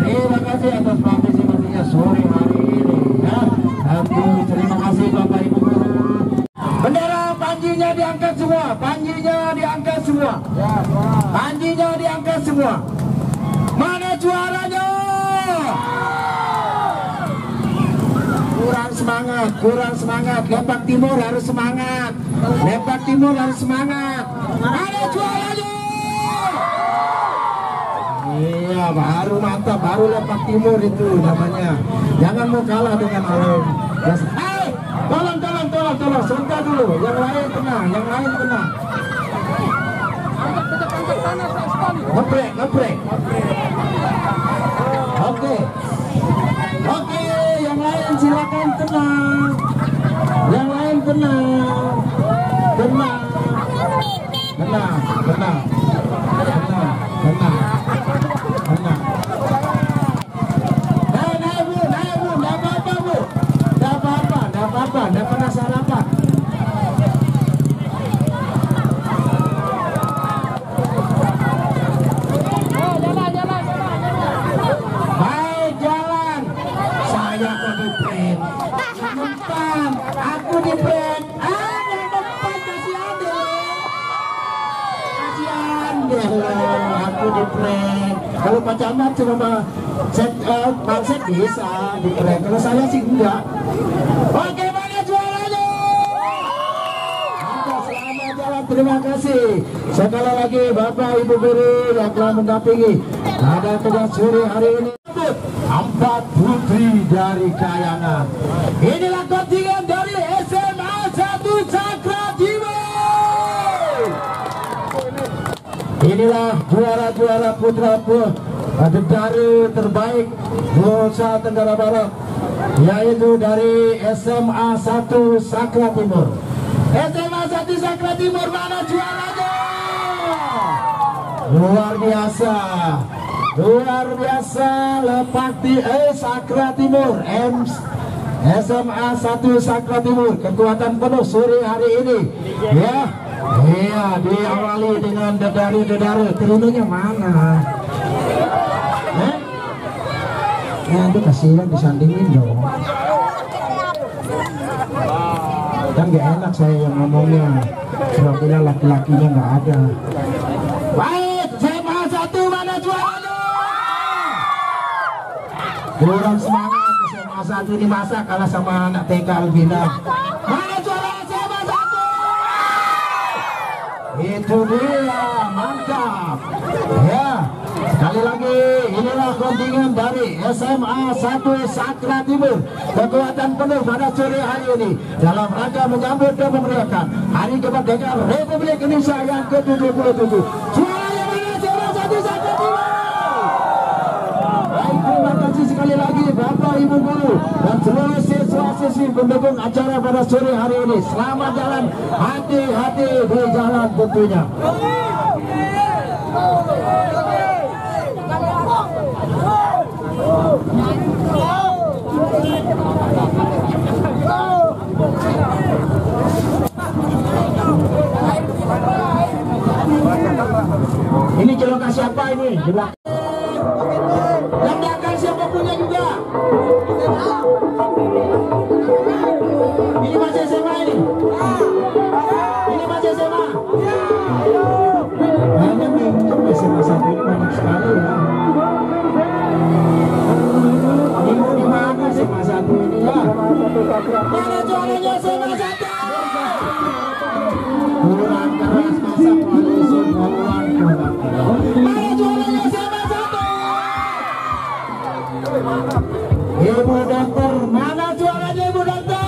Terima kasih atas partisipasinya sore hari ini ya. Terima kasih Bapak Ibu Guru. Bendera panjinya diangkat semua. Mana juaranya? Kurang semangat, kurang semangat. Lepak Timur harus semangat, Lepak Timur harus semangat. Ada juaranya. Iya, baru mantap, baru Lepak Timur itu namanya. Jangan mau kalah dengan orang. Tolong, sebentar dulu. Yang lain tenang, Ngebrek. Oke, yang lain silakan tenang. Tenang. Nggak pernah salah apa. Baik, jalan. Saya kok di brand. Depan, aku di brand. Yang depan kasihan deh. Aku di brand. Kalau Pak Camat cuma Bang Set bisa di brand. Kalau saya sih enggak. Oke, mana juaranya? Selamat jalan, terima kasih. Sekali lagi Bapak Ibu Guru yang telah mendampingi pada tugas sore hari ini. 4 putri dari Kayangan. Inilah kontingen dari SMA 1 Cakra Timur. Inilah juara-juara putra Dedaru terbaik Nusa Tenggara Barat, yaitu dari SMA 1 Sakra Timur. SMA 1 Sakra Timur, mana juaranya? Luar biasa Lepak Sakra Timur, SMA 1 Sakra Timur, kekuatan penuh sore hari ini. Iya, diawali dengan Dedaru. Terununya mana? Ya itu kasihan disandingin dong. Kan gak enak saya yang ngomongnya. Sebabnya laki-lakinya gak ada. Baik, SMA 1 mana juaranya? Kurang semangat SMA 1 ini, masa kalah sama anak TK Albina. Mana juara SMA 1? Itu dia, mantap. Ya, sekali lagi inilah kontingen dari SMA 1 Sakra Timur, kekuatan penuh pada sore hari ini dalam rangka menyambut dan memeriahkan Hari Kemerdekaan Republik Indonesia yang ke-77. Juaranya mana SMA 1 Sakra Timur? Baik, terima kasih sekali lagi Bapak Ibu Guru dan seluruh siswa-siswi pendukung acara pada sore hari ini. Selamat jalan, hati-hati di jalan tentunya. Ini celokan siapa ini? Di belakang. Yang belakang siapa punya juga? Ini masih SMA ini? Ini masih SMA? Banyak minjem SMA 1 ini, banyak sekali ya. Ini mau di mana SMA 1 ini ya? Mana juaranya SMA 1? Kurang keras masa koalisi kurang. Mana juaranya SMA 1? Ibu dokter, mana juaranya Ibu dokter?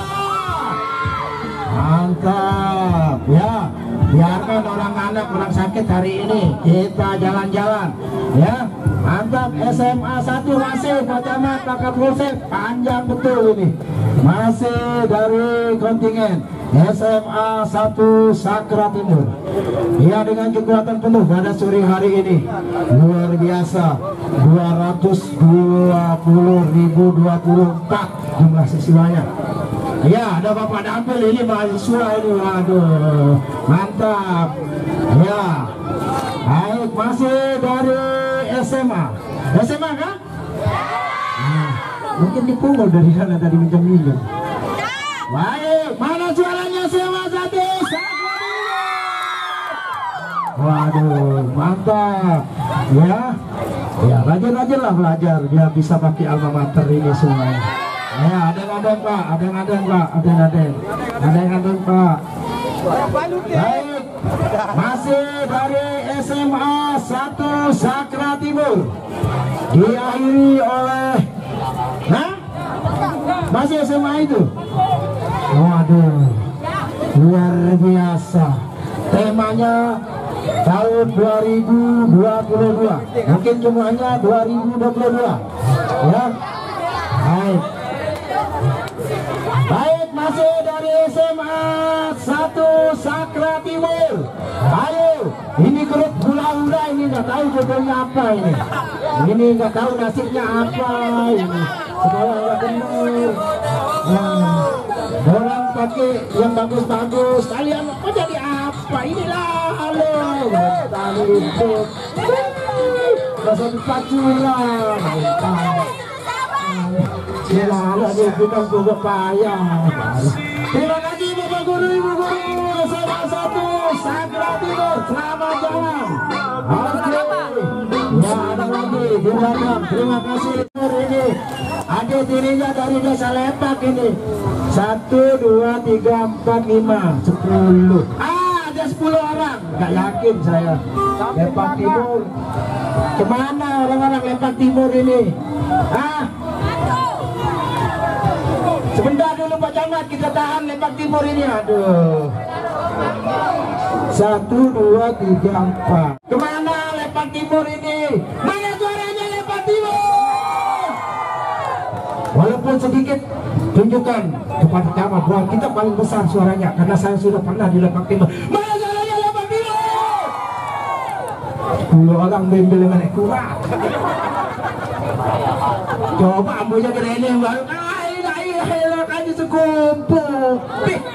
Mantap ya. Biarkan orang anak orang sakit hari ini kita jalan-jalan ya. Mantap, SMA 1 masih Pak Camat, Pak Kapolsek, panjang betul ini. Masih dari kontingen SMA 1 Sakra Timur. Ya, dengan kekuatan penuh pada sore hari ini. Luar biasa, 220.024 jumlah siswanya. Ya, ada Bapak Dampil ini mahasiswa ini, waduh, mantap. Ya, baik, masih dari SMA kan? Nah, mungkin dipungul dari sana tadi minjem-minjem. Baik, mana juaranya SMA 1? Waduh, mantap. Ya, rajin-rajin lah belajar biar bisa pakai alma mater ini semuanya. Ya, ada yang Pak, ada yang Pak. Baik, masih dari SMA 1 Sakra Timur, diakhiri oleh, masih SMA itu. Waduh, luar biasa. Temanya tahun 2022, mungkin jumlahnya 2022 ya. Baik, masih dari SMA 1 Sakra Timur. Ayo, ini grup hula-hula, ini nggak tahu jodohnya apa ini nggak tahu nasibnya apa ini. Sekolah nggak benar. Orang pakai yang bagus-bagus, kalian mau jadi apa? Inilah halo, tali itu, rasa pacuran. Selalu ada kita juga payah. Terima kasih Bapak Guru, Ibu Guru SMA 1 Sakra Timur, selamat jalan. Oke, ya ada lagi di belakang. Terima kasih ini. Ada dirinya dari desa Lepak ini. 1, 2, 3, 4, 5, 10. Ada 10 orang. Gak yakin saya. Lepak Timur. Kemana orang-orang Lepak Timur ini? Sebentar dulu Pak Camat, kita tahan Lepak Timur ini. Aduh. 1, 2, 3, 4. Kemana Lepak Timur ini? Mana suaranya Lepak Timur? Walaupun sedikit, tunjukkan kepada Camat bahwa kita paling besar suaranya, karena saya sudah pernah di Lepak Timur. Mana suaranya Lepak Timur? 10 orang bimbel dengan kurang. Coba ambilnya gede ini baru. Aja sekumpul,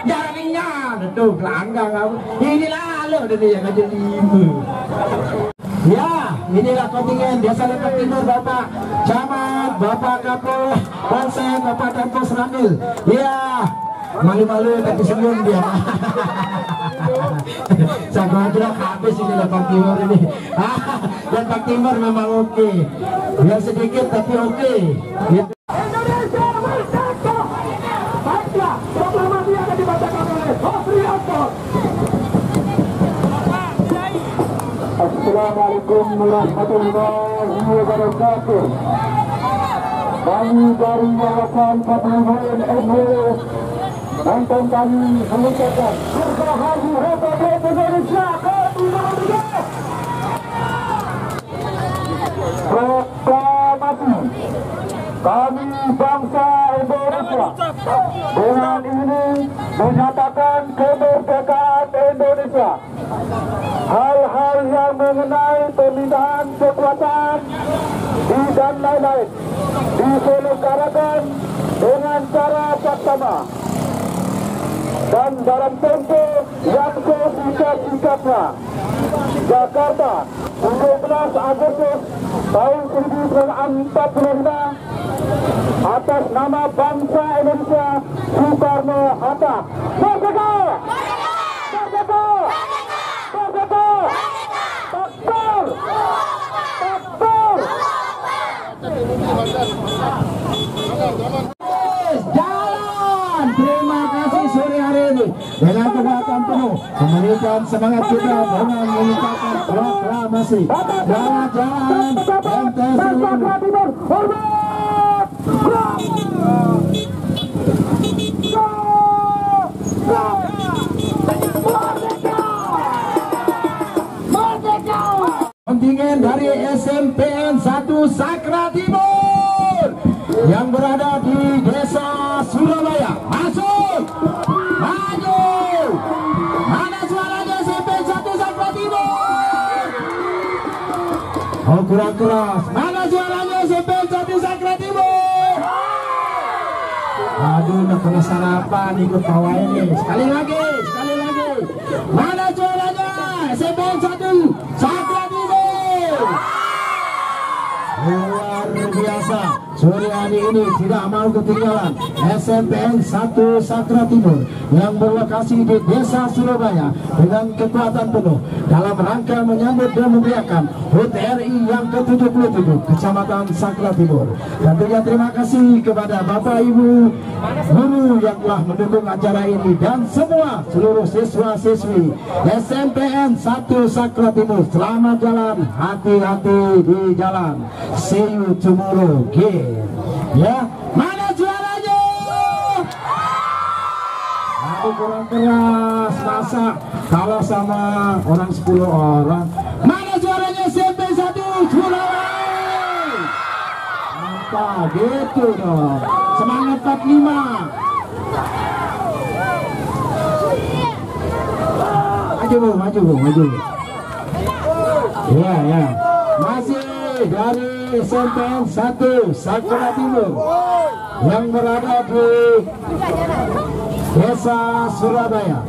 jaringnya, tuh gelanggang kamu. Inilah lo dari yang aja 5. Ya, inilah kontingen desa Lepak Timur, Bapak Camat, Bapak Kapol, Polsek, Bapak Tempos Ramil. Ya, malu-malu tapi senyum dia. Saya bilang habis ini Lepak Timur ini. Lepak Timur memang oke, biar sedikit tapi oke. Gitu. Assalamualaikum warahmatullahi wabarakatuh. Kami dari yayasan Patrimonial NW Nantong kami mengucapkan Dirgahayu Republik Indonesia ke-53. Proklamasi kami bangsa Indonesia dengan ini menyatakan kemerdekaan Indonesia. Hal-hal yang mengenai pemindahan kekuasaan dan lain-lain diselenggarakan dengan cara saksama dan dalam tempo yang sesingkat-singkatnya. Jakarta, 17 Agustus tahun 1945, atas nama bangsa Indonesia, Soekarno-Hatta. Merdeka! Merdeka! Merdeka! Takbir! Takbir! Jalan! Terima kasih sore hari ini dengan kekuatan penuh memberikan semangat kita dengan mengucapkan proklamasi. Jalan-jalan Timur, hormat! Kontingen dari SMPN 1 Sakra Timur yang berada di Desa Surabaya, masuk, maju. Mana suaranya SMPN 1 Sakra Timur? Oh, kurang keras. Mana suaranya SMPN 1 Sakra Timur? Aduh, udah pernah sarapan ikut bawah ini. Sekali lagi. Mana suaranya SMPN 1 Sakra Timur? Luar biasa. Sore hari ini tidak mau ketinggalan SMPN 1 Sakra Timur yang berlokasi di Desa Surabaya dengan kekuatan penuh dalam rangka menyambut dan memeriahkan HUT RI yang ke-77 Kecamatan Sakra Timur. Tentunya terima kasih kepada Bapak Ibu guru yang telah mendukung acara ini dan semua seluruh siswa-siswi SMPN 1 Sakra Timur. Selamat jalan, hati-hati di jalan. See you tomorrow again. Ya, mana juaranya? Aku kurang keras, masa kalah sama orang 10 orang. Mana juaranya SMP 1 Surabaya? Apa gitu dong? Semangat 45. Maju bu. Ya. Masih dari SMPN 1 Sakra Timur yang berada di Desa Surabaya.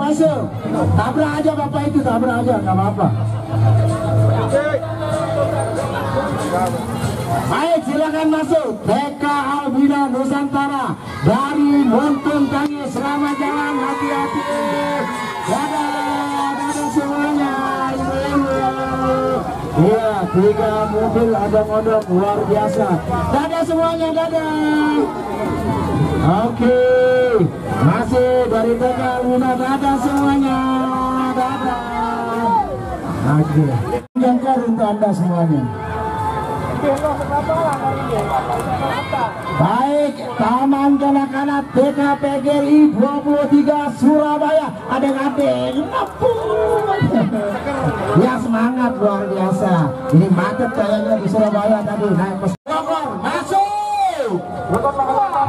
Masuk. Tabrak aja Bapak itu, tabrak aja, nggak apa-apa. Baik, silakan masuk. TK Albina Nusantara dari Montong Tangi. Selamat jalan, hati-hati. Dadah semuanya, ibu-ibu. Iya, 3 mobil ada modok luar biasa. Dadah semuanya, dadah. Oke, masih dari TK Albina, dadah semuanya, dadah. Oke, jangkar untuk Anda semuanya. Baik, Taman Kanak-kanak TKPGRI 23 Surabaya. Adik-adik, ya semangat luar biasa. Ini macet kayaknya di Surabaya tadi. Naik bus masuk.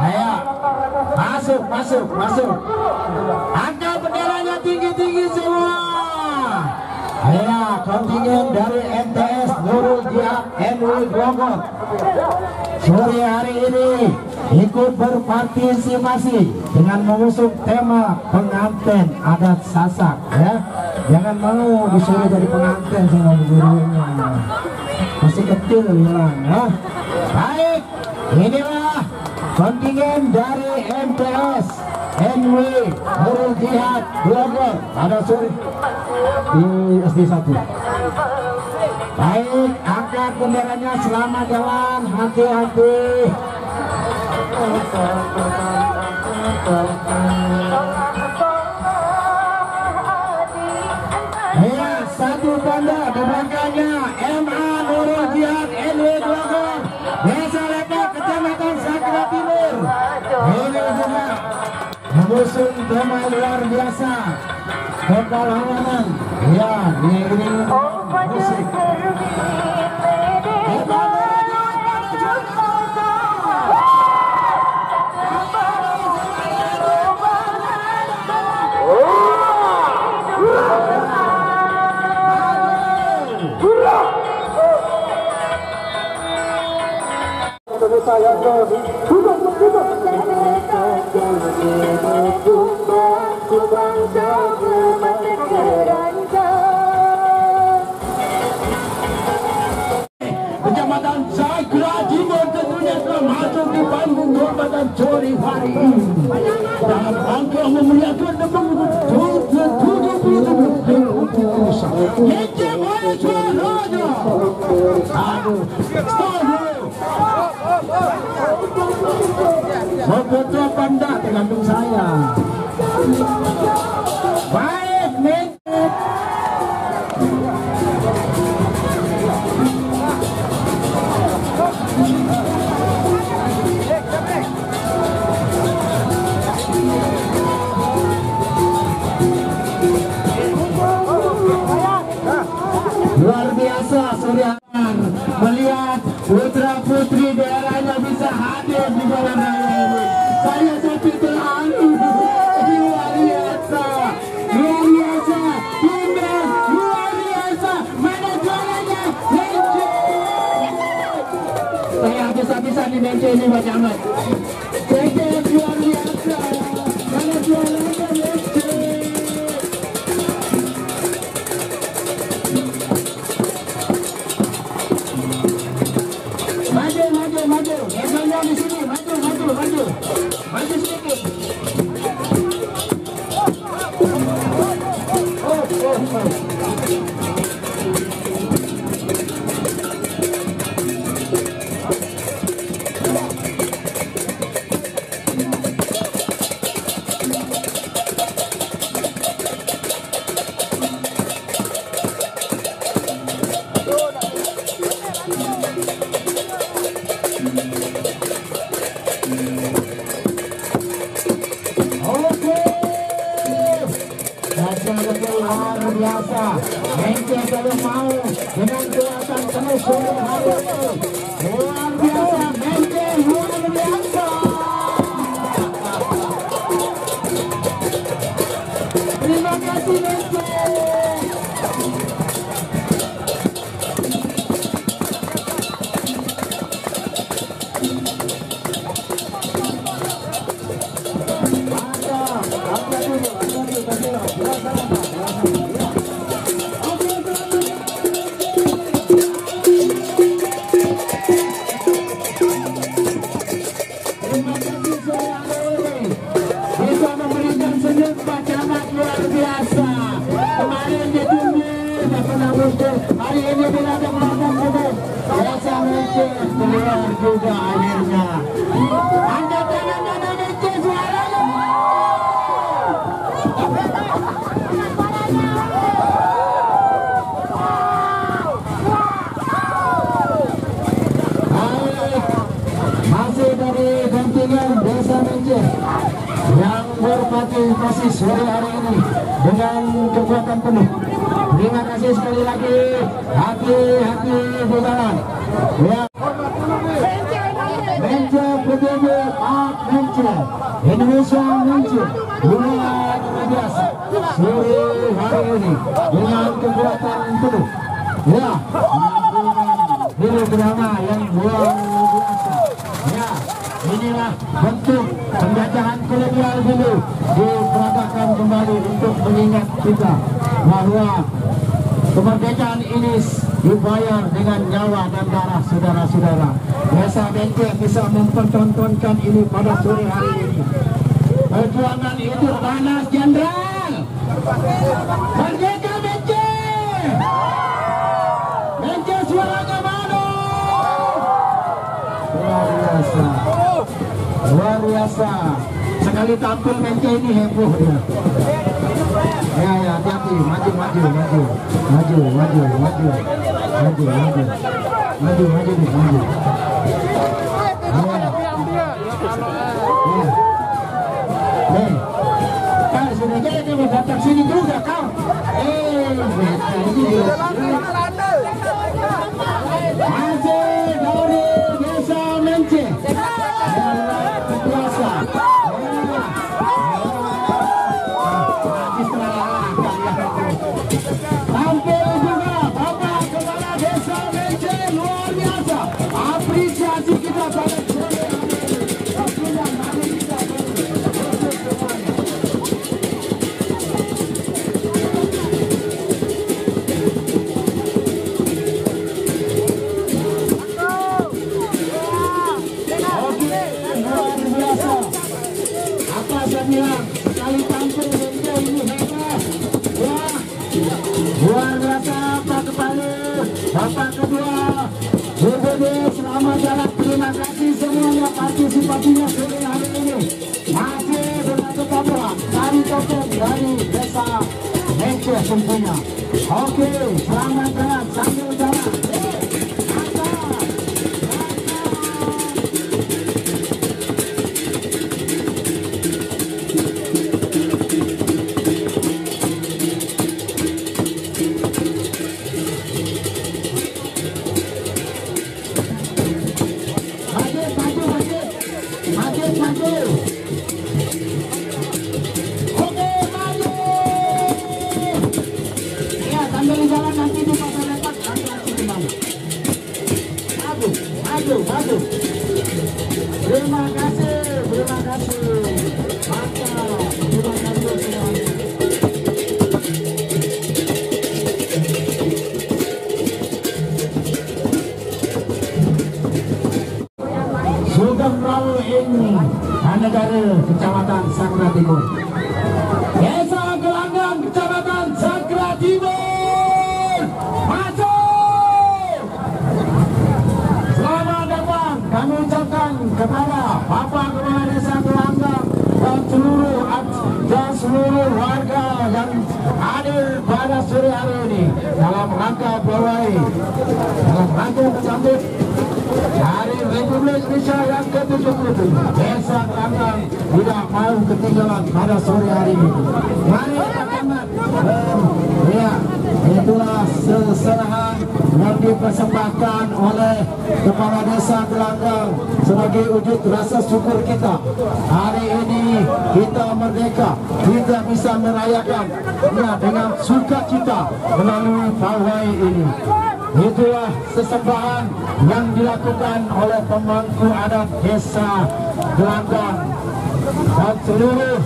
Ayo, masuk. Angkat benderanya tinggi-tinggi semua. Ayo, kontingen dari MTS Nurul Jihad NW Bogor sore hari ini ikut berpartisipasi dengan mengusung tema pengantin adat Sasak, ya. Jangan mau disuruh jadi pengantin sama gurunya, masih kecil bilang, ya. Baik, inilah kontingen dari MTS NW Nurul Jihad Bogor pada sore di SD 1. Baik, angkat benderanya, selamat jalan, hati-hati. Ya, 1 tanda di belakangnya MA Nurul Jihad NW Bogor Desa Lepek Kecamatan Sakra Timur. Ini juga mengusung tema luar biasa kepahlawanan, ya, ini musik. Kecamatan Sakra Timur tentunya telah masuk di panggung Kabupaten Sore hari ini dalam rangka memeriahkan foto panda tergantung saya. Baik, biasa Suryaman melihat putra putri daerahnya bisa hadir di dalam raya ini. Saya seperti terharu, luar biasa, luar biasa, timnas luar biasa. Mana juaranya? Mence. Saya habis-habisan di Mence ini banyak amat. Mence luar biasa. Mana juaranya Mence? Maju, eselnya di sini, maju sedikit. Luar biasa, Mence kalau mau dengan kelihatan penuh sore hari ini. Luar biasa, Mence luar biasa. Terima kasih Mence. Bisa memberikan senyum pacamat luar biasa. Kemarin ditunggu, tidak pernah muncul. Hari ini diladang-ladang penuh. Biasa Mence keluar juga akhirnya. Angkat tangan Mence, suaranya. Masih dari kontingen Desa Mence yang berpartisipasi sore hari ini dengan kekuatan penuh. Terima kasih sekali lagi, hati-hati di jalan. Ya. Mence PBB Pak Mence, Indonesia Mence luar biasa sore hari ini dengan kekuatan penuh. Ya, drama yang luar biasa. Ya, inilah bentuk penjajahan kolonial dulu diperagakan kembali untuk mengingat kita bahwa kemerdekaan ini dibayar dengan nyawa dan darah saudara-saudara. Desa Mence bisa mempertontonkan ini pada sore hari ini. Perjuangan itu panas, Jenderal. Merdeka Mence. Mence suaranya mana? Luar biasa. Sekali tampil Mence ini heboh ya. Ya, hati-hati, maju. Kau sudah jadi mau datang sini juga kau. Masih dari Desa Mence. Biasa. Tampil juga Bapak Kepala Desa Mence luar biasa. Apresiasi kita pada bilang sekali tampil Mence ini hebat. Wah, luar biasa Pak Kepala, Bapak Kedua, BPD selamat jalan. Terima kasih semuanya partisipasinya sore hari ini. Masih bersatu Papua, tari topeng dari Desa Mence tentunya. Oke, selamat jalan sambil jalan. Negara, Kecamatan Sakra Timur. Desa Gelanggang, Kecamatan Sakra Timur, masuk. Selamat datang kami ucapkan kepada Bapak Kepala Desa Gelanggang dan seluruh warga yang hadir pada sore hari ini dalam rangka pawai, dalam rangka menyambut Hari Republik Indonesia yang ke-77. Desa Gelanggang tidak mau ketinggalan pada sore hari ini. Mari teman-teman, ya, itulah seserahan yang dipersembahkan oleh Kepala Desa Gelanggang sebagai wujud rasa syukur kita. Hari ini kita merdeka, kita bisa merayakan dengan sukacita melalui pawai ini. Itulah sesembahan yang dilakukan oleh pemangku adat Desa Gelanggang dan seluruh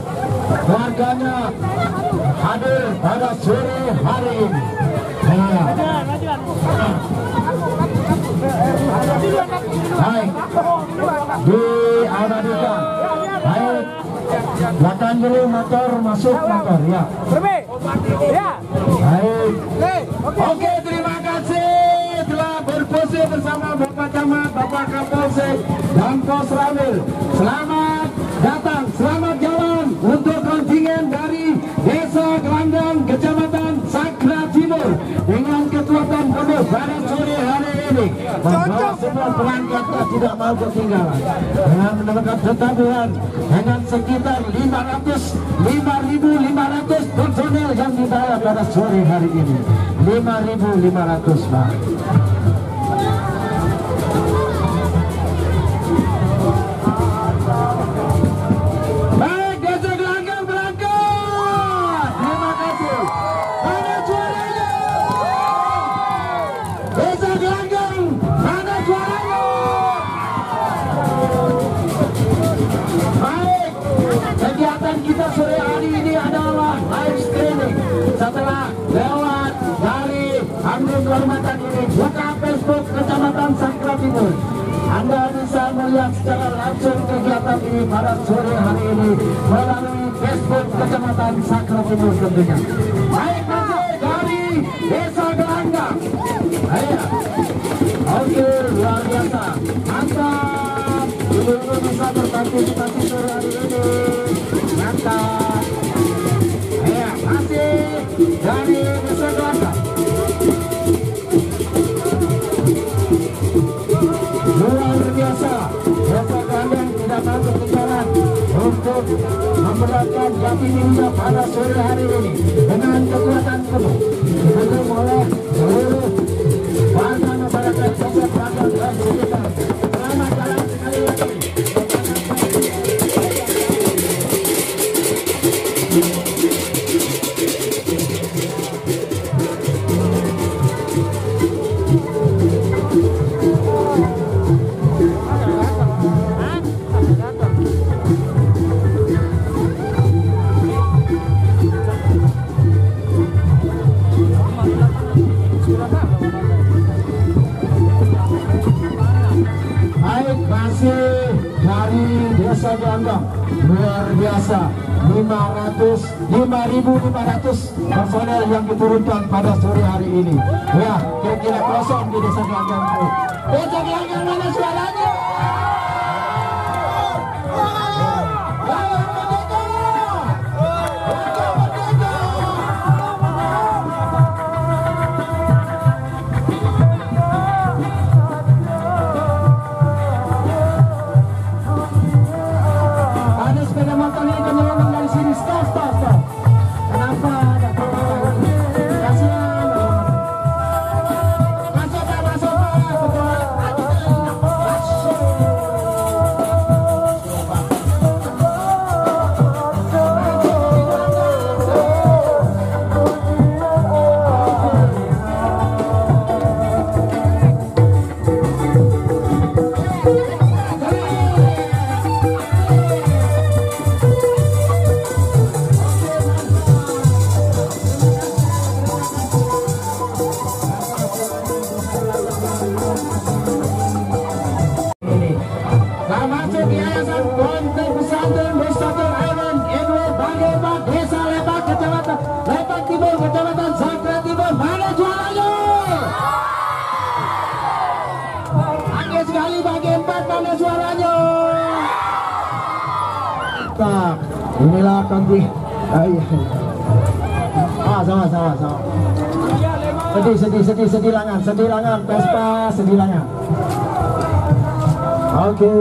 warganya hadir pada sore hari ini. Baik, diabadikan. Baik, belakang dulu motor, masuk motor, ya. Ya. Baik. Oke, terima kasih telah berpose bersama Bapak Camat, Bapak Kapolsek, dan Pos Ramil. Selamat datang, selamat jalan untuk kontingen dari Desa Gelanggang, Kecamatan Sakra Timur dengan kekuatan penuh pada sore hari ini. Membawa semua pelanggan tidak mau ketinggalan dengan mendapatkan pertandingan dengan sekitar 5.500 personil yang dibayar pada sore hari ini. 5.500 Pak. Baik, Desa Gelanggang berangkat. Terima kasih. Mana suaranya? Desa Gelanggang, mana suaranya? Baik, kegiatan kita sore hari ini adalah live streaming. Setelah lewat dari ambil kehormatan ini buka Facebook Kecamatan Sakra Timur, Anda bisa melihat secara langsung kegiatan ini pada sore hari ini melalui Facebook Kecamatan Sakra Timur tentunya. Baik, masih dari Desa Gelanggang. Ayo. Oke, luar biasa, mantap. Ibu-ibu bisa berpartisipasi sore hari ini, mantap. Ayo, masih dari Desa Gelanggang. Luar biasa, Desa Gelanggang tidak mau ketinggalan untuk memberatkan Jati Ninja pada sore hari ini dengan kekuatan penuh didukung oleh seluruh warga masyarakat Desa Gelanggang dan sekitar. Selamat jalan sekali lagi. Desa Gelanggang luar biasa, 5.500 personel yang diturunkan pada sore hari ini. Ya, kira-kira kosong di Desa Gelanggang itu. Desa Gelanggang mana suaranya? Masuk Inilah konti. Sama. Sedih langan, Vespa sedih langan. Oke.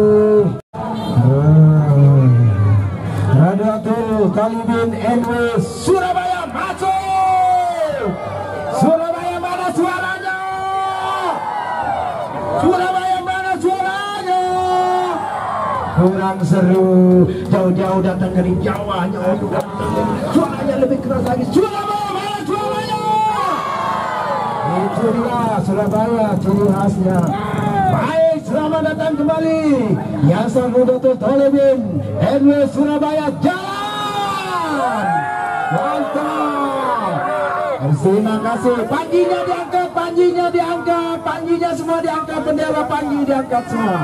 Radiator Talibin NW Surabaya masuk. Surabaya mana suaranya? Surabaya mana suaranya? Kurang seru, jauh-jauh datang dari Jawa, suaranya lebih keras lagi. Surabaya mana suaranya? Itu dia Surabaya ciri khasnya. Baik, selamat datang kembali Yayasan Radiator Talibin NW Surabaya, jalan. Mantap. Terima kasih. Panjinya diangkat, panjinya semua diangkat, bendera Panji diangkat semua.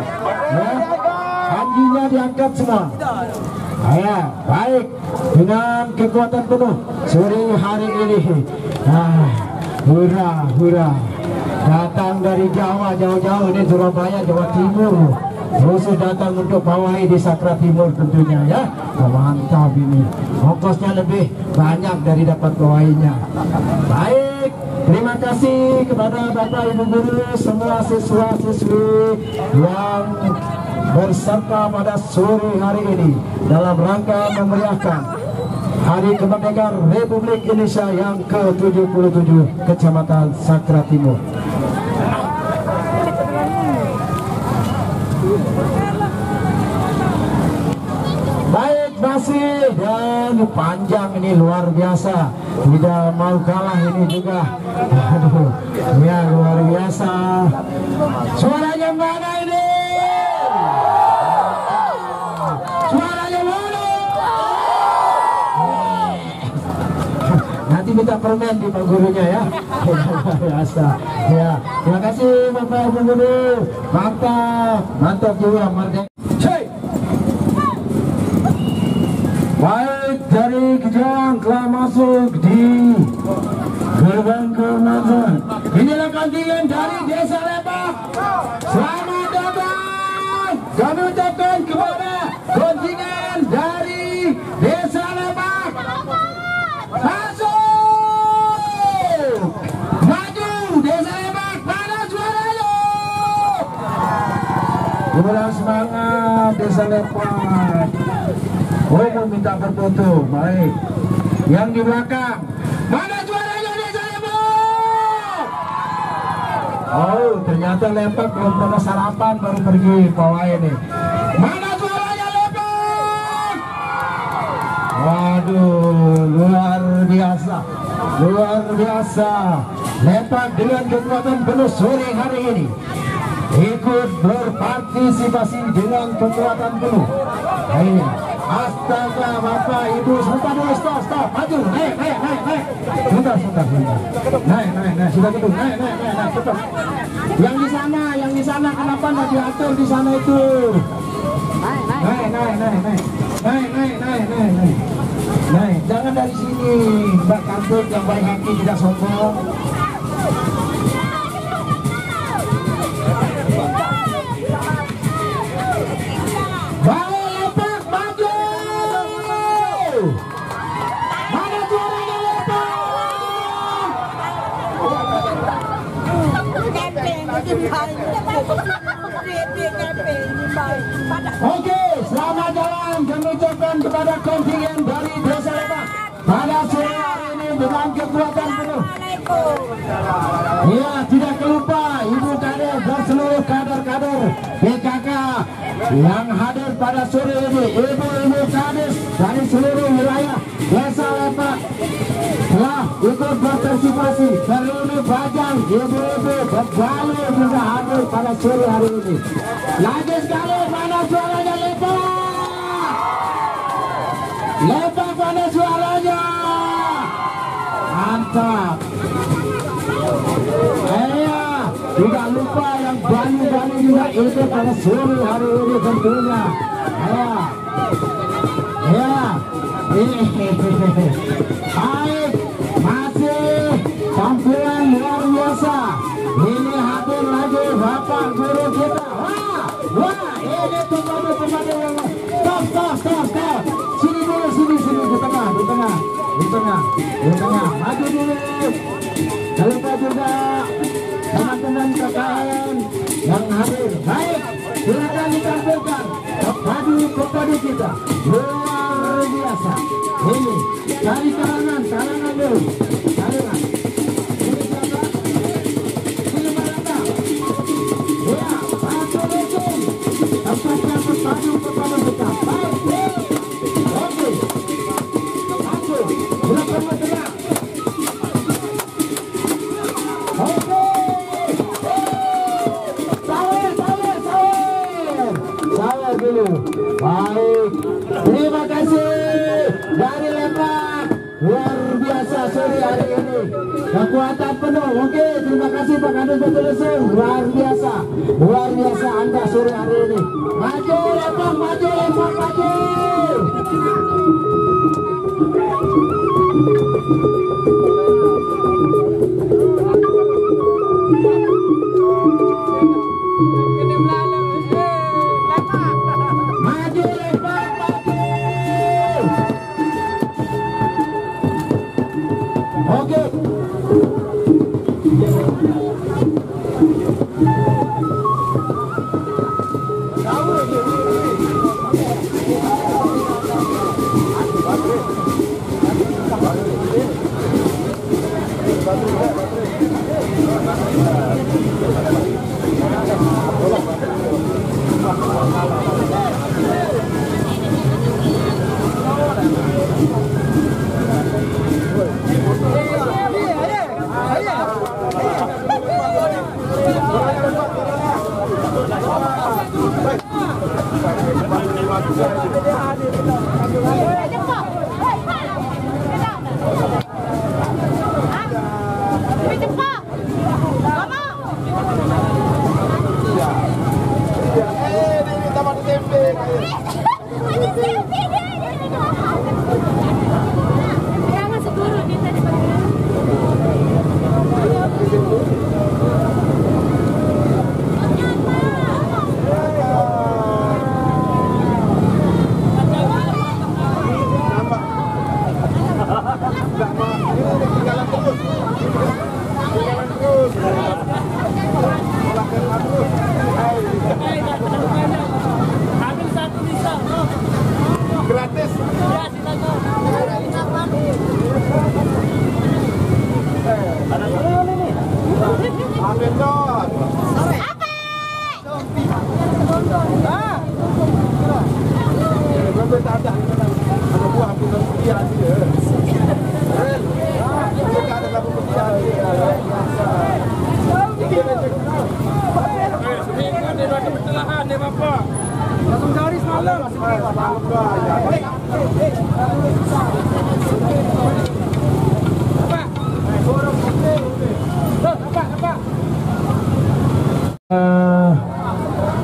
Ya. Panjinya diangkat semua. Ya, baik, dengan kekuatan penuh sore hari ini. Hura. Datang dari Jawa, jauh-jauh ini Surabaya, Jawa Timur. Khusus datang untuk bawahi di Sakra Timur tentunya ya. Mantap ini. Ongkosnya lebih banyak dari dapat bawahinya. Baik, terima kasih kepada Bapak Ibu guru, semua siswa-siswi yang berserta pada sore hari ini dalam rangka memeriahkan Hari Kemerdekaan Republik Indonesia yang ke-77 Kecamatan Sakra Timur. Baik, masih dan panjang ini luar biasa, tidak mau kalah ini juga. Aduh, ya luar biasa. Suaranya mana ini? Suaranya mana? Nanti minta permen di Pak Gurunya ya. Luar biasa. Ya, terima kasih Bapak Ibu Guru. Mantap juga merdeka. Baik, dari Kejang telah masuk di gerbang kemenangan. Inilah kontingen dari Desa Lebak. Selamat datang. Kami ucapkan kepada kontingen dari Desa Lebak. Masuk. Maju Desa Lebak. Mana suaranya? Kurang semangat Desa Lebak. Mau minta berfoto. Baik, yang di belakang mana suaranya Desa Lebak? Oh, ternyata Lebak belum pernah sarapan, baru pergi pawai ini. Mana suaranya Lebak? Waduh, luar biasa. Lebak dengan kekuatan penuh sore hari ini ikut berpartisipasi dengan kekuatan penuh. Ayo, astaga, Bapak Ibu, sebentar dulu, stop, maju, naik, sebentar, naik, sudah gitu, naik, cepat. Yang di sana, kenapa nggak diatur di sana itu? Naik, jangan dari sini, Mbak Kantut yang baik hati, tidak sombong. Oke, selamat jalan kami ucapkan kepada kontingen dari Desa Lebak pada sore hari ini dengan kekuatan penuh. Ya, tidak kelupa Ibu Kader dan seluruh kader-kader PKK yang hadir pada sore ini. Ibu-ibu Kades dari seluruh wilayah Desa Lebak telah ikut berpartisipasi. Seluruh Bajang, ibu-ibu Begalu juga hadir pada sore hari ini. Lagi sekali, mana suaranya Lebak? Lebak mana suaranya? Mantap. Tidak lupa yang Bali juga ikut pada sore hari ini tentunya. Baik, masih tampilan luar biasa. Ini hadir lagi Bapak Guru kita. Wah, ini teman-teman yang stop. Sini di tengah maju dulu. Lupa juga teman-teman KKN yang hadir. Baik, silakan ditampilkan padu kita luar biasa. Ini dari kalangan dulu, kalangan. Ini siapa? Ini Marata. Ya, Pak Lejen. Tempatnya berpadu kepada kita. Baik, oke. Maju, silakan bergerak. Baik, terima kasih dari Lembang, luar biasa sore hari ini, kekuatan penuh. Oke, terima kasih Pak Kadus Betul, luar biasa Anda sore hari ini. Maju Lembang, maju Lembang, maju.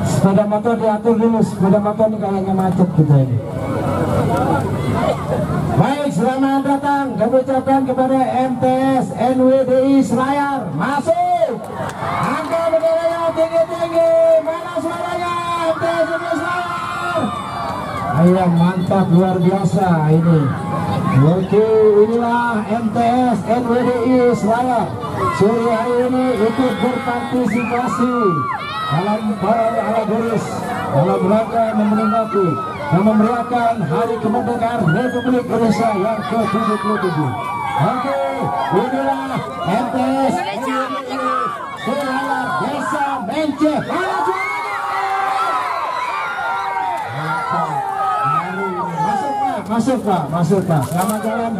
Sepeda motor diatur dulu, sepeda motor ini kayaknya macet kita ini. Baik, selamat datang kami ucapkan kepada MTS NWDI Selayar. Masuk, angka benderanya tinggi-tinggi. Mana suaranya MTS NWDI Selayar? Ayo, mantap, luar biasa ini. Oke, inilah MTS NWDI Selayar. Sore hari ini ikut berpartisipasi dalam parade alegoris dalam rangka memperingati dan memeriahkan Hari Kemerdekaan Republik Indonesia yang ke-77. Oke, inilah MTS Selayar Desa Menceh. Masuk Pak. Selamat jalan.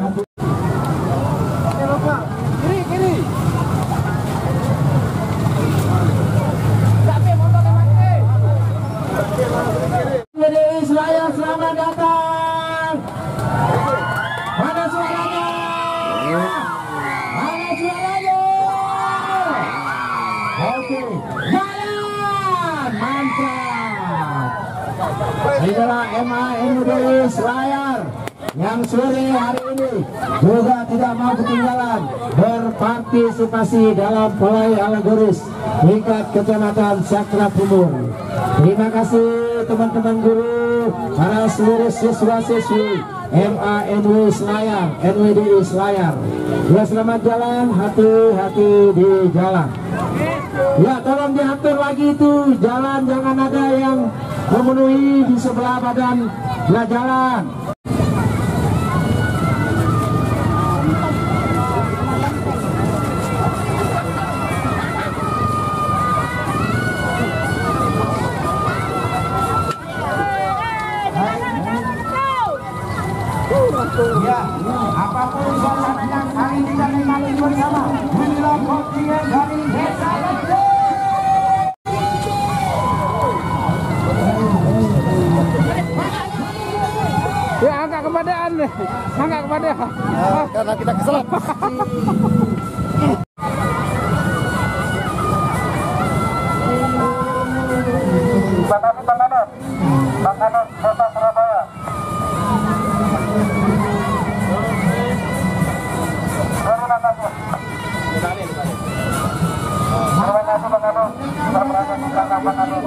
Kiri. Jadi Selayar, selamat datang. Mana suaranya? Oke, jalan, mantap. Inilah MANWDI Selayar yang sore hari ini juga tidak mau ketinggalan berpartisipasi dalam pawai alegoris tingkat Kecamatan Sakra Timur. Terima kasih teman-teman guru para seluruh siswa-siswi MANW Selayar, NWDI Selayar. Ya, selamat jalan, hati-hati di jalan. Ya, tolong diatur lagi itu jalan, jangan ada yang memenuhi di sebelah badan jalan. Ya, apapun suasananya kami bisa nikmati bersama. Inilah kopinya dari Desa Lende. Ya, angkat kepadaan deh. Angkat kepada. Karena kita keselap. Bangkalan, Kota Surabaya. Terima kasih Bangkalan. Kita berada di belakang Bangkalan.